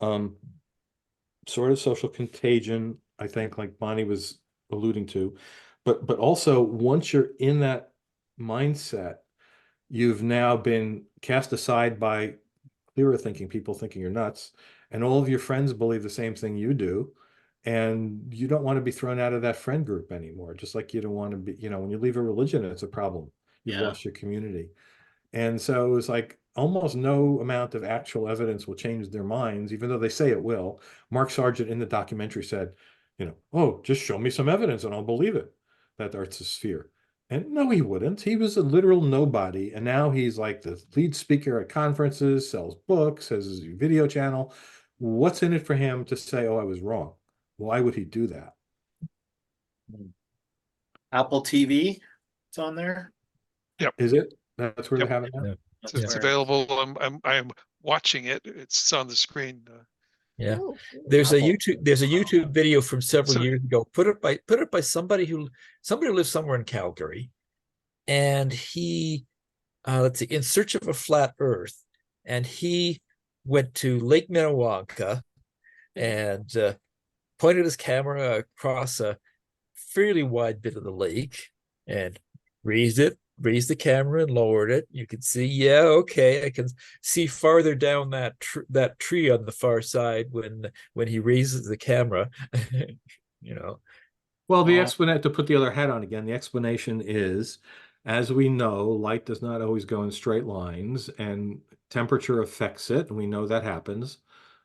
sort of social contagion, I think, like Bonnie was alluding to. But also, once you're in that mindset, you've now been cast aside by clearer thinking people thinking you're nuts, and all of your friends believe the same thing you do, and you don't want to be thrown out of that friend group anymore. Just like you don't want to be, when you leave a religion, it's a problem. You've lost your community. And so it's like almost no amount of actual evidence will change their minds, even though they say it will. Mark Sargent in the documentary said, oh, just show me some evidence and I'll believe it, that the Earth's a sphere. And no, he wouldn't. He was a literal nobody. And now he's like the lead speaker at conferences, sells books, has his video channel. What's in it for him to say, oh, I was wrong? Why would he do that? Apple TV, it's on there. Yep. Is it? That's where they have it now? It's available. I'm watching it. It's on the screen. Yeah, there's a YouTube video from several years ago put up by somebody who lives somewhere in Calgary, and he let's see, in search of a flat Earth, and he went to Lake Minnewanka and pointed his camera across a fairly wide bit of the lake and raised the camera and lowered it. You can see, I can see farther down that tree on the far side when he raises the camera. Well, the explanation, to put the other hat on again, the explanation is, as we know, light does not always go in straight lines, and temperature affects it, and we know that happens,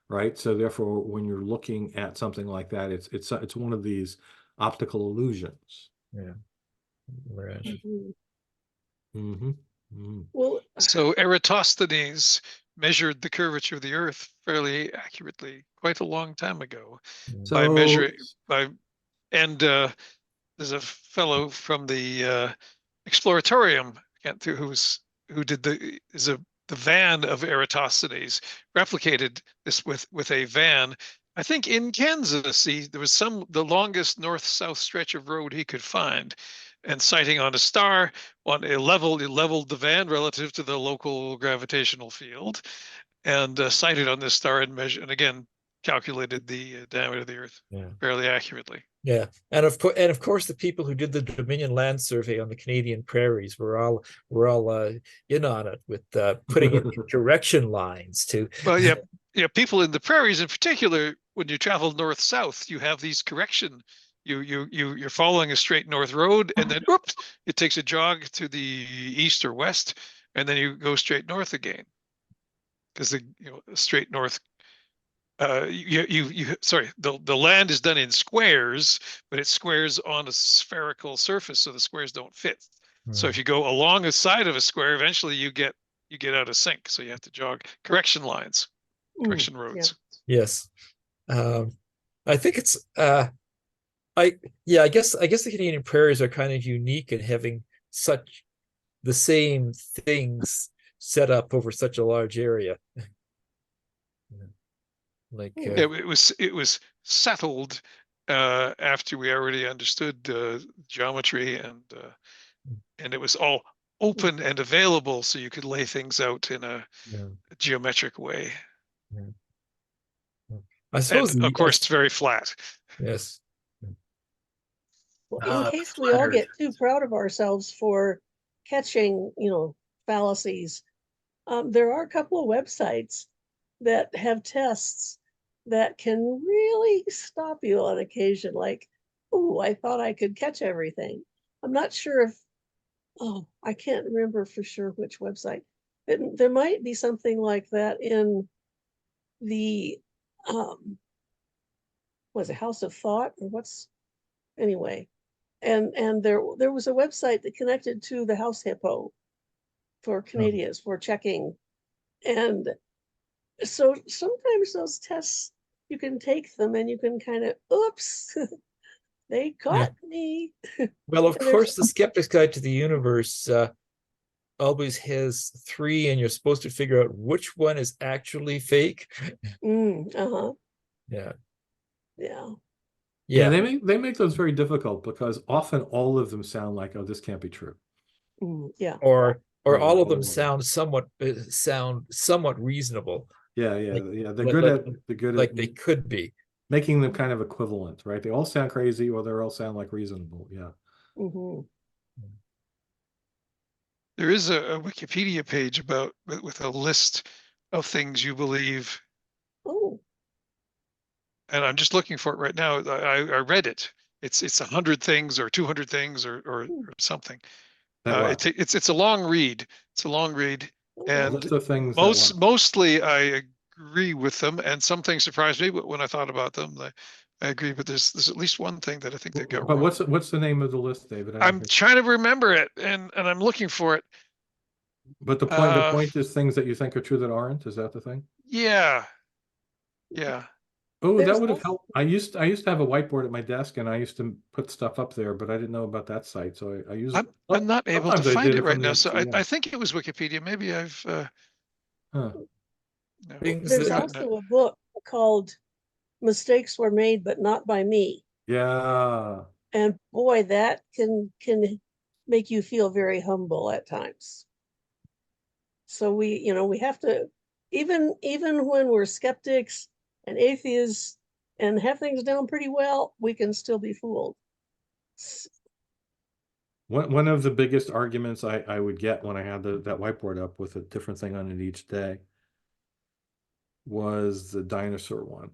right? So therefore, when you're looking at something like that, it's one of these optical illusions. Yeah. Well, so Eratosthenes measured the curvature of the Earth fairly accurately quite a long time ago by measuring and there's a fellow from the Exploratorium who did the van of Eratosthenes, replicated this with a van. I think in Kansas, there was the longest north-south stretch of road he could find, and sighting on a star, he leveled the van relative to the local gravitational field, and sighted on this star and measured, and again calculated the diameter of the Earth fairly accurately. Yeah, and of course, the people who did the Dominion land survey on the Canadian prairies were all in on it with putting in direction lines to. Well, yeah, people in the prairies in particular. When you travel north-south, you have these correction. You're following a straight north road, and then oops, it takes a jog to the east or west, and then you go straight north again. Because the straight north, the land is done in squares, but it's squares on a spherical surface, so the squares don't fit. So if you go along the side of a square, eventually you get out of sync. So you have to jog correction lines, correction roads. Yes. I think it's I guess the Canadian prairies are kind of unique in having such the same things set up over such a large area. It was settled after we already understood geometry and it was all open and available, so you could lay things out in a geometric way. I suppose, and of course, very flat. Yes. Well, in case we all get too proud of ourselves for catching, fallacies, there are a couple of websites that have tests that can really stop you on occasion. Like, oh, I thought I could catch everything. I'm not sure if, I can't remember for sure which website. There might be something like that in the, was it House of Thought or anyway. And there was a website that connected to the House Hippo for Canadians for checking. And so sometimes those tests, you can take them and you can kind of, oops, they caught me. Well, of course, the Skeptic's Guide to the Universe always has 3, and you're supposed to figure out which one is actually fake. Yeah. Yeah, Yeah. they make those very difficult because often all of them sound like, oh, this can't be true. Yeah. Or all of them sound somewhat reasonable. Yeah. They're good like at they could be making them kind of equivalent, right? They all sound crazy, or they all sound like reasonable. Yeah. There is a Wikipedia page with a list of things you believe. Oh. And I'm just looking for it right now. I read it. It's 100 things or 200 things or something. It's a long read. It's a long read, and mostly I agree with them. And some things surprised me, but when I thought about them, I agree. But there's at least one thing that I think they got wrong. But what's the name of the list, David? I'm trying to remember it, and I'm looking for it. But the point is things that you think are true that aren't. Is that the thing? Yeah. Oh, that would have helped. I used to have a whiteboard at my desk, and I used to put stuff up there, but I didn't know about that site, so I used. I'm not able to find it right now, so I think it was Wikipedia. Maybe I've. There's also a book called "Mistakes Were Made, but Not by Me." Yeah. And boy, that can make you feel very humble at times. So we have to, even when we're skeptics and atheists and have things down pretty well, we can still be fooled. One of the biggest arguments I would get when I had that whiteboard up with a different thing on it each day was the dinosaur one.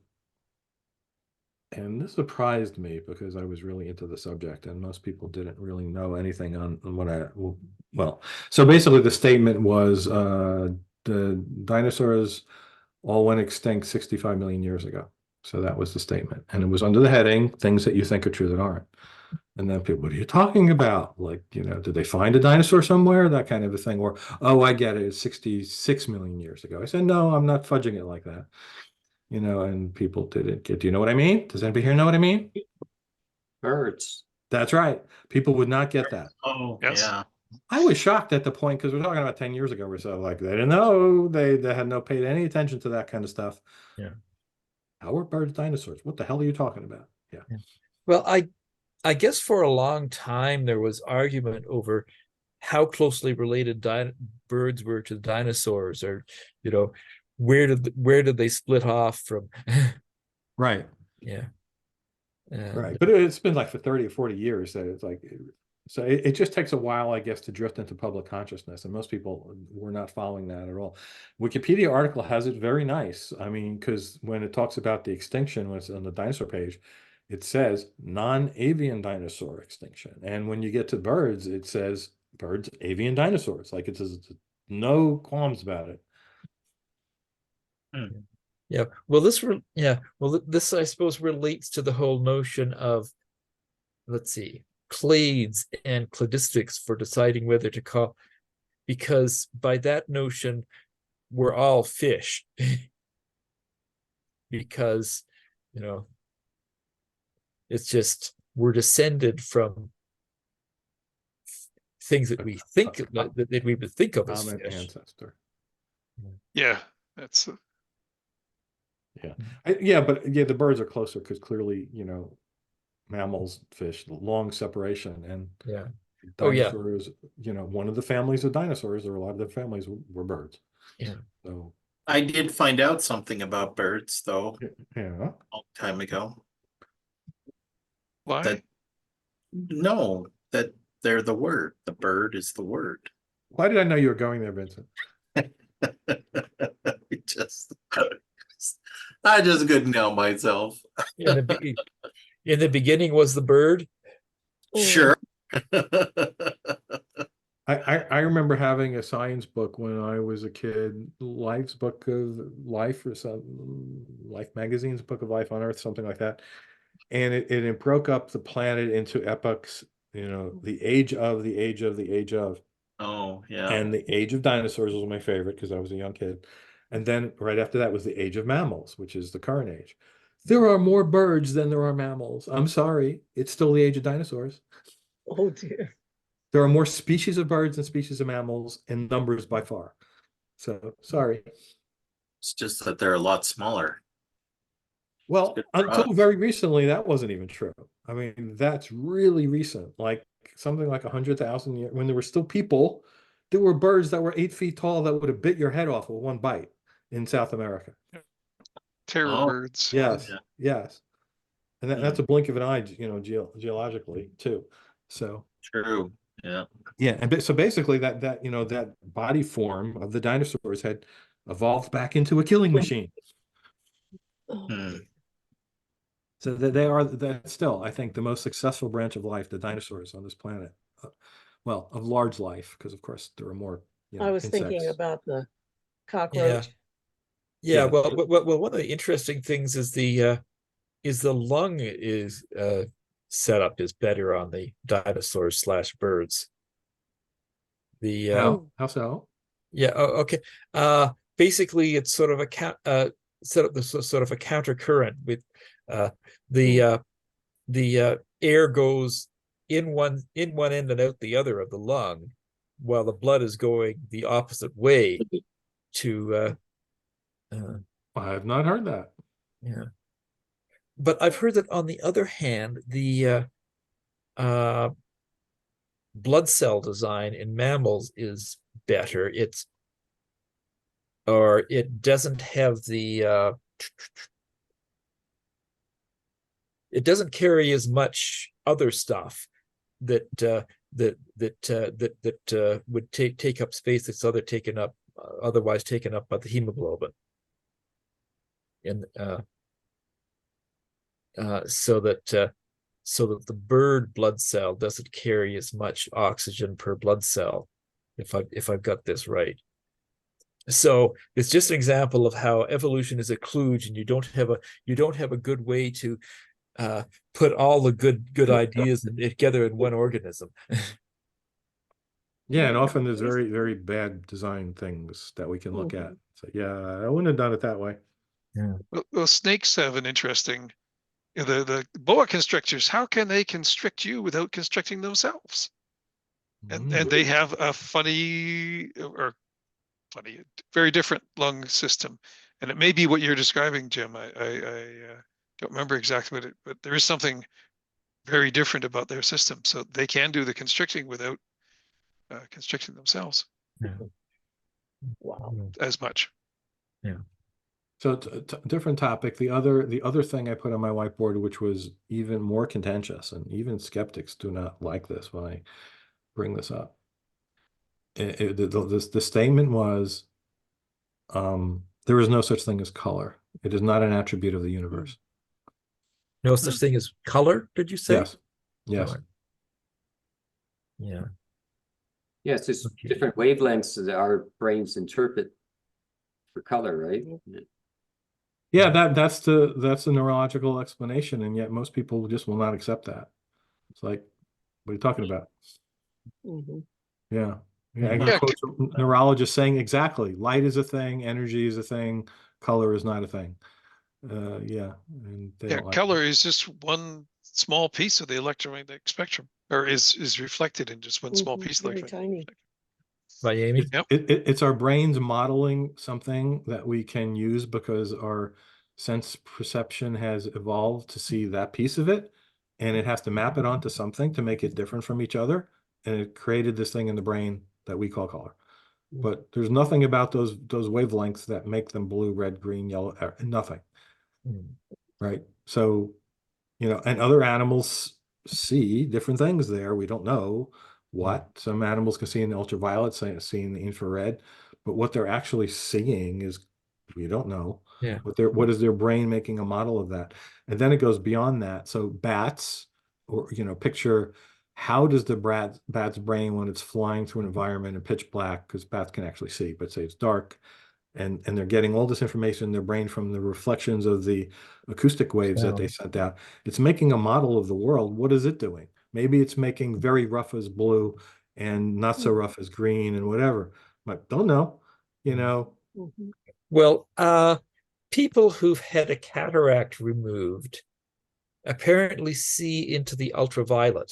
And this surprised me because I was really into the subject, and most people didn't really know anything on what so basically the statement was the dinosaurs all went extinct 65 million years ago. So that was the statement. And it was under the heading, things that you think are true that aren't. And then people, what are you talking about? Like, did they find a dinosaur somewhere? That kind of a thing. Or, oh, I get it. It's 66 million years ago. I said, no, I'm not fudging it like that. And people didn't get, do you know what I mean? Does anybody here know what I mean? Birds. That's right. People would not get that. Oh, yes. Yeah. I was shocked at the point, because we're talking about 10 years ago or so, like they didn't know, they had no paid any attention to that kind of stuff. Yeah. How are birds dinosaurs? What the hell are you talking about? Yeah. Well, I guess for a long time there was argument over how closely related birds were to dinosaurs, or where did they split off from? Right. Yeah. Right. But it's been like for 30 or 40 years that it's like, so it just takes a while, I guess, to drift into public consciousness. And most people were not following that at all. Wikipedia article has it very nice. I mean, because when it talks about the extinction, when it's on the dinosaur page, it says non-avian dinosaur extinction. And when you get to birds, it says birds, avian dinosaurs. Like it says no qualms about it. Yeah. Well, this I suppose relates to the whole notion of, let's see, clades and cladistics for deciding whether to call, because by that notion, we're all fish. Because, it's just, we're descended from things that we think that we would think of as Common fish. ancestor. Yeah, that's. Yeah, but the birds are closer because clearly, mammals, fish, long separation, and Yeah. Oh, yeah. dinosaurs, one of the families of dinosaurs, or a lot of the families were birds. Yeah. So I did find out something about birds, though, yeah. a long time ago. Why? That they're the word. The bird is the word. Why did I know you were going there, Vincent? I just couldn't help myself. In the beginning was the bird. Sure. I remember having a science book when I was a kid, Life's Book of Life, or some Life Magazine's Book of Life on Earth, something like that. And it broke up the planet into epochs, the age of, the age of, the age of. Oh, yeah. And the age of dinosaurs was my favorite because I was a young kid. And then right after that was the age of mammals, which is the current age. There are more birds than there are mammals. I'm sorry. It's still the age of dinosaurs. Oh, dear. There are more species of birds than species of mammals in numbers by far. So, sorry. It's just that they're a lot smaller. Well, until very recently, that wasn't even true. I mean, that's really recent, like something like 100,000 years, when there were still people, there were birds that were 8 feet tall that would have bit your head off with one bite in South America. Terror birds. Yes, yes. And that's a blink of an eye, geologically too. So true. Yeah. Yeah, and so basically that body form of the dinosaurs had evolved back into a killing machine. So that's still, I think, the most successful branch of life, the dinosaurs on this planet. Well, of large life, because of course there are more. I was insects. thinking about the cockroach. Yeah. Well, one of the interesting things is the lung is setup is better on the dinosaurs / birds. How so? Yeah. Okay. Basically, it's sort of a set up the sort of a counter current with the air goes in one end and out the other of the lung, while the blood is going the opposite way to. I have not heard that. Yeah. But I've heard that on the other hand, the blood cell design in mammals is better. It doesn't have the it doesn't carry as much other stuff that would take up space that's otherwise taken up by the hemoglobin. And so that the bird blood cell doesn't carry as much oxygen per blood cell, if I've got this right. So it's just an example of how evolution is a kludge, and you don't have a good way to put all the good ideas together in one organism. Yeah, and often there's very, very bad design things that we can look at. So yeah, I wouldn't have done it that way. Yeah. Well, snakes have an interesting. The boa constrictors. How can they constrict you without constricting themselves? And they have a funny, very different lung system. And it may be what you're describing, Jim. I don't remember exactly what but there is something very different about their system. So they can do the constricting without constricting themselves. Yeah. Wow. As much. Yeah. So different topic. The other thing I put on my whiteboard, which was even more contentious, and even skeptics do not like this when I bring this up. The statement was, there is no such thing as color. It is not an attribute of the universe. No such thing as color, did you say? Yes. Yes. Color. Yeah. Yeah, it's just different wavelengths that our brains interpret for color, right? Yeah, that's the neurological explanation, and yet most people just will not accept that. It's like, what are you talking about? Yeah. I can quote neurologists saying exactly, light is a thing, energy is a thing, color is not a thing. Yeah, and color is just one small piece of the electromagnetic spectrum, or is reflected in just one small piece. Very tiny. By Amy. Yep. It's our brains modeling something that we can use because our sense perception has evolved to see that piece of it, and it has to map it onto something to make it different from each other. And it created this thing in the brain that we call color. But there's nothing about those wavelengths that make them blue, red, green, yellow, nothing. Right. So, you know, and other animals see different things there. We don't know what. Some animals can see in the ultraviolet, see in the infrared, but what they're actually seeing is, we don't know. Yeah. What is their brain making a model of that? And then it goes beyond that. So bats, or, you know, picture, how does the bat's brain, when it's flying through an environment in pitch black, because bats can actually see, but say it's dark, and they're getting all this information in their brain from the reflections of the acoustic waves that they sent out. It's making a model of the world. What is it doing? Maybe it's making very rough as blue and not so rough as green and whatever. But don't know, you know. Well, people who've had a cataract removed apparently see into the ultraviolet.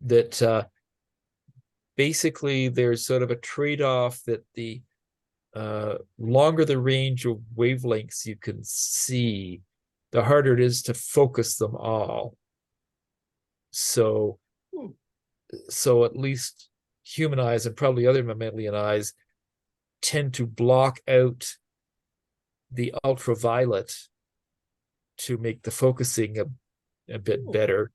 That basically there's sort of a trade-off, that the longer the range of wavelengths you can see, the harder it is to focus them all. So at least human eyes, and probably other mammalian eyes, tend to block out the ultraviolet to make the focusing a bit better.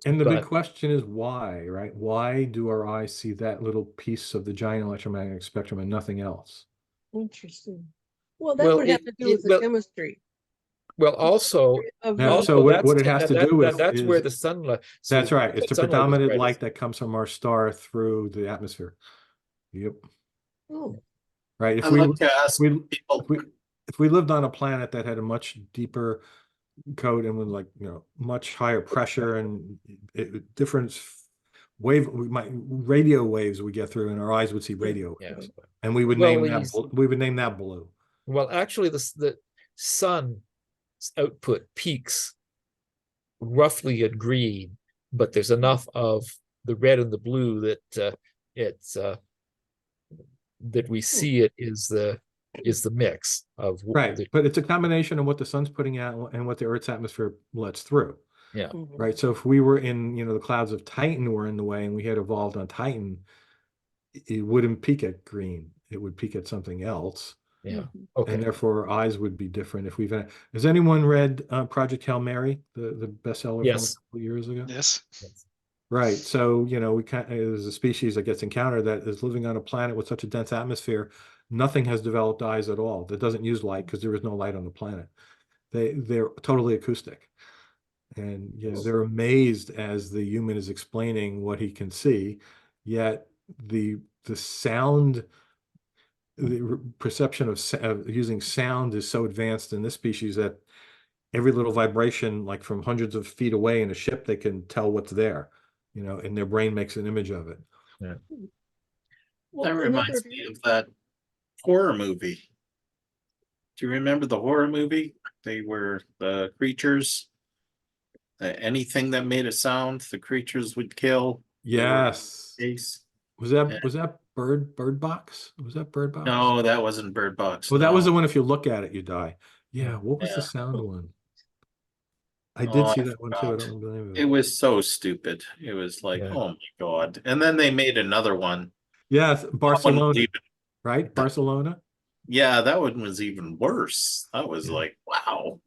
And the big question is why, right? Why do our eyes see that little piece of the giant electromagnetic spectrum and nothing else? Interesting. Well, that would have to do with the chemistry. Well, also, so what it has to do with that's is, where the sunlight. That's right. It's the predominant light that comes from our star through the atmosphere. Yep. Oh. Right. If we lived on a planet that had a much deeper code and with, like, you know, much higher pressure and different radio waves we get through, and our eyes would see radio waves, and we would name that blue. Well, actually, the sun's output peaks roughly at green, but there's enough of the red and the blue that that we see it is the mix of right. But it's a combination of what the sun's putting out and what the Earth's atmosphere lets through. Yeah. Right. So if we were in, you know, the clouds of Titan were in the way, and we had evolved on Titan, it wouldn't peak at green. It would peak at something else. Yeah. Okay. And therefore our eyes would be different. If we've has anyone read Project Hail Mary, the bestseller from a couple of years ago? Yes. Right. So, you know, there's a species that gets encountered that is living on a planet with such a dense atmosphere, nothing has developed eyes at all. That doesn't use light because there is no light on the planet. They're totally acoustic. And, you know, they're amazed as the human is explaining what he can see, yet the sound, the perception of using sound is so advanced in this species that every little vibration, like from hundreds of feet away in a ship, they can tell what's there, you know, and their brain makes an image of it. Yeah. That reminds me of that horror movie. Do you remember the horror movie? They were the creatures. Anything that made a sound, the creatures would kill. Yes. Was that Bird Box? Was that Bird Box? No, that wasn't Bird Box. Well, that was the one, if you look at it, you die. Yeah. What was the sound one? I did see that one too. I don't remember the name of it. It was so stupid. It was like, oh my God. And then they made another one. Yes, Barcelona. Right? Barcelona. Yeah, that one was even worse. That was like, wow.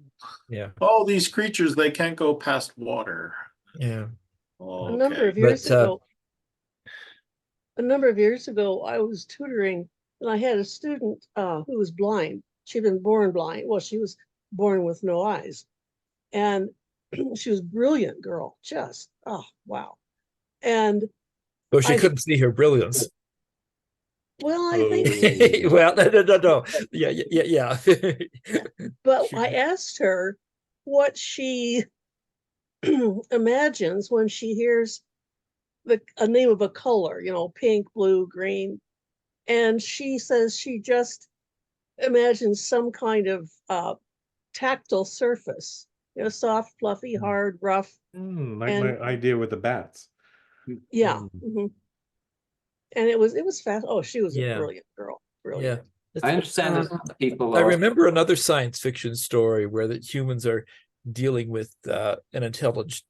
Yeah. All these creatures, they can't go past water. Yeah. Okay. A number of years ago, I was tutoring, and I had a student who was blind. She'd been born blind. Well, she was born with no eyes. And she was a brilliant girl, just, oh, wow. And but she couldn't see her brilliance. Well, I think. Well, no. Yeah. But I asked her what she imagines when she hears a name of a color, you know, pink, blue, green. And she says she just imagines some kind of tactile surface, you know, soft, fluffy, hard, rough. Like my idea with the bats. Yeah. And it was fast. Oh, she was a brilliant girl. Brilliant. Yeah. I understand that people. I remember another science fiction story where the humans are dealing with an intelligent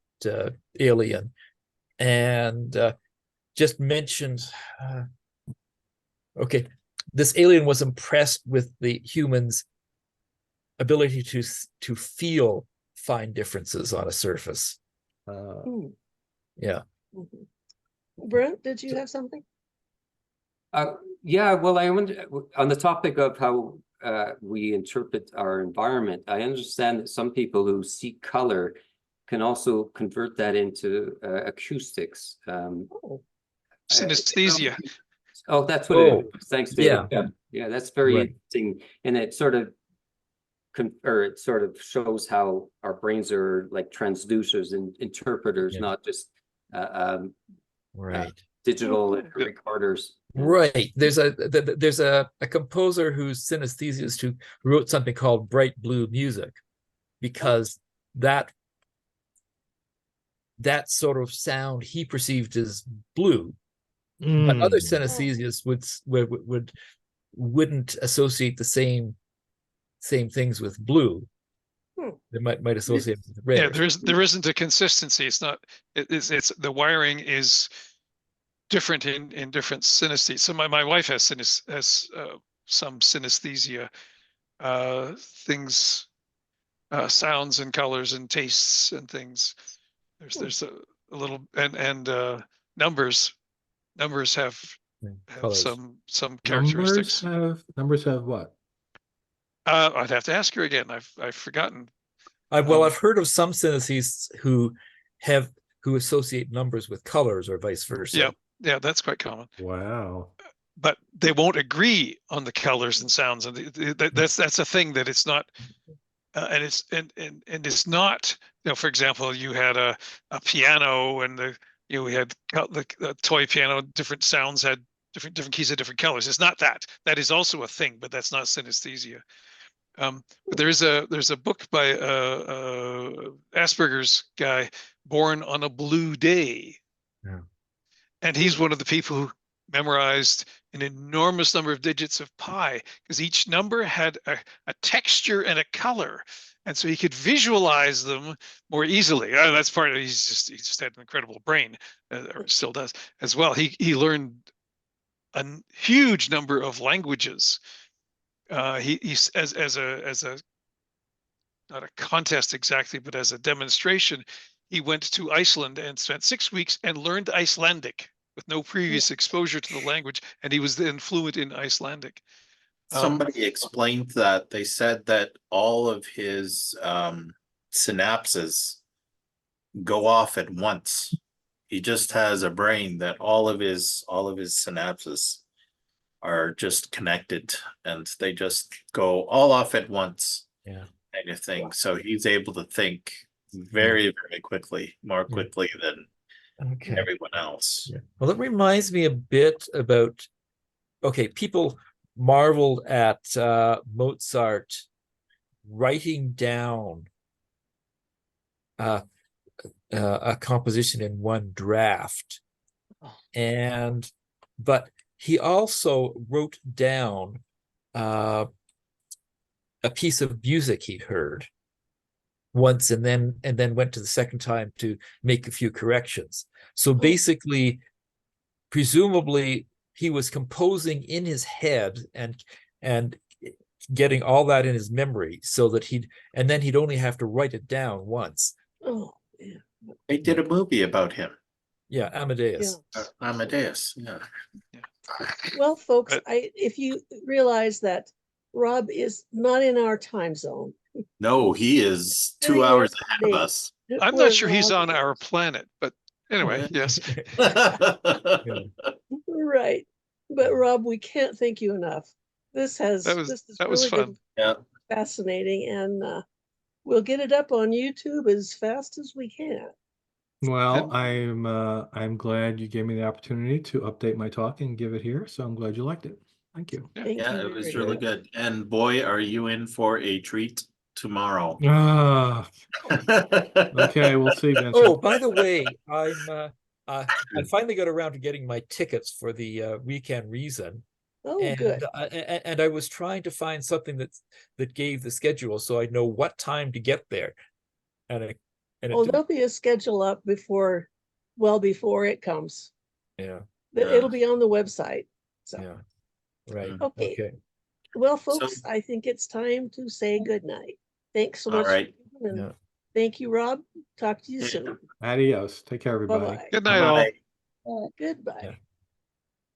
alien, and just mentioned, okay, this alien was impressed with the humans' ability to feel fine differences on a surface. Yeah. Brent, did you have something? Yeah, well, I wonder, on the topic of how we interpret our environment, I understand that some people who see color can also convert that into acoustics. Synesthesia. Oh, that's what it is. Thanks, David. Yeah. Yeah, that's very Right. interesting. And it sort of it sort of shows how our brains are like transducers and interpreters, not just right. digital recorders. Right. There's a composer who's synesthesiast who wrote something called bright blue music, because that sort of sound he perceived as blue, but other synesthesiasts wouldn't associate the same things with blue. They might associate it with red. Yeah, there isn't a consistency. It's not. It's the wiring is different in different synesthesia. So my wife has some synesthesia things, sounds and colors and tastes and things. There's a little and numbers have some characteristics. Numbers have what? I'd have to ask her again. I've forgotten. I've heard of some synesthetes who associate numbers with colors or vice versa. Yeah, that's quite common. Wow. But they won't agree on the colors and sounds, and that's a thing that it's not. And it's not. For example, you had a piano, and we had the toy piano. Different sounds had different keys of different colors. It's not that. That is also a thing, but that's not synesthesia. But there's a book by Asperger's guy, Born on a Blue Day. Yeah. And he's one of the people who memorized an enormous number of digits of pi, because each number had a texture and a color. And so he could visualize them more easily. That's part of it. He just had an incredible brain, or still does as well. He learned a huge number of languages. He's as a not a contest exactly, but as a demonstration, he went to Iceland and spent 6 weeks and learned Icelandic with no previous exposure to the language, and he was then fluent in Icelandic. Somebody explained that. They said that all of his synapses go off at once. He just has a brain that all of his synapses are just connected, and they just go all off at once. Yeah. Kind of thing. So he's able to think very, very quickly, more quickly than everyone else. Yeah. Well, it reminds me a bit about, people marveled at Mozart writing down a composition in one draft, but he also wrote down a piece of music he'd heard once, and then went to the second time to make a few corrections. So basically, presumably, he was composing in his head and getting all that in his memory, so that he'd only have to write it down once. Oh, yeah. They did a movie about him. Yeah, Amadeus. Amadeus. Yeah. Well, folks, if you realize that Rob is not in our time zone. No, he is 2 hours ahead of us. I'm not sure he's on our planet, but anyway, yes. Right. But Rob, we can't thank you enough. This was really fun. Fascinating, and we'll get it up on YouTube as fast as we can. Well, I'm glad you gave me the opportunity to update my talk and give it here. So I'm glad you liked it. Thank you. Yeah, it was really good. And boy, are you in for a treat tomorrow. Okay, we'll see, Vincent. Oh, by the way, I finally got around to getting my tickets for the WeCanReason. Oh, good. And I was trying to find something that gave the schedule, so I'd know what time to get there. and it Oh, there'll be a schedule up before, well, before it comes. yeah, It'll be on the website. So, yeah, right. okay. Well, folks, I think it's time to say goodnight. Thanks so All much. right. And thank you, Rob. Talk to you soon. Adios. Take care, everybody. Bye-bye. Good night, all. Goodbye.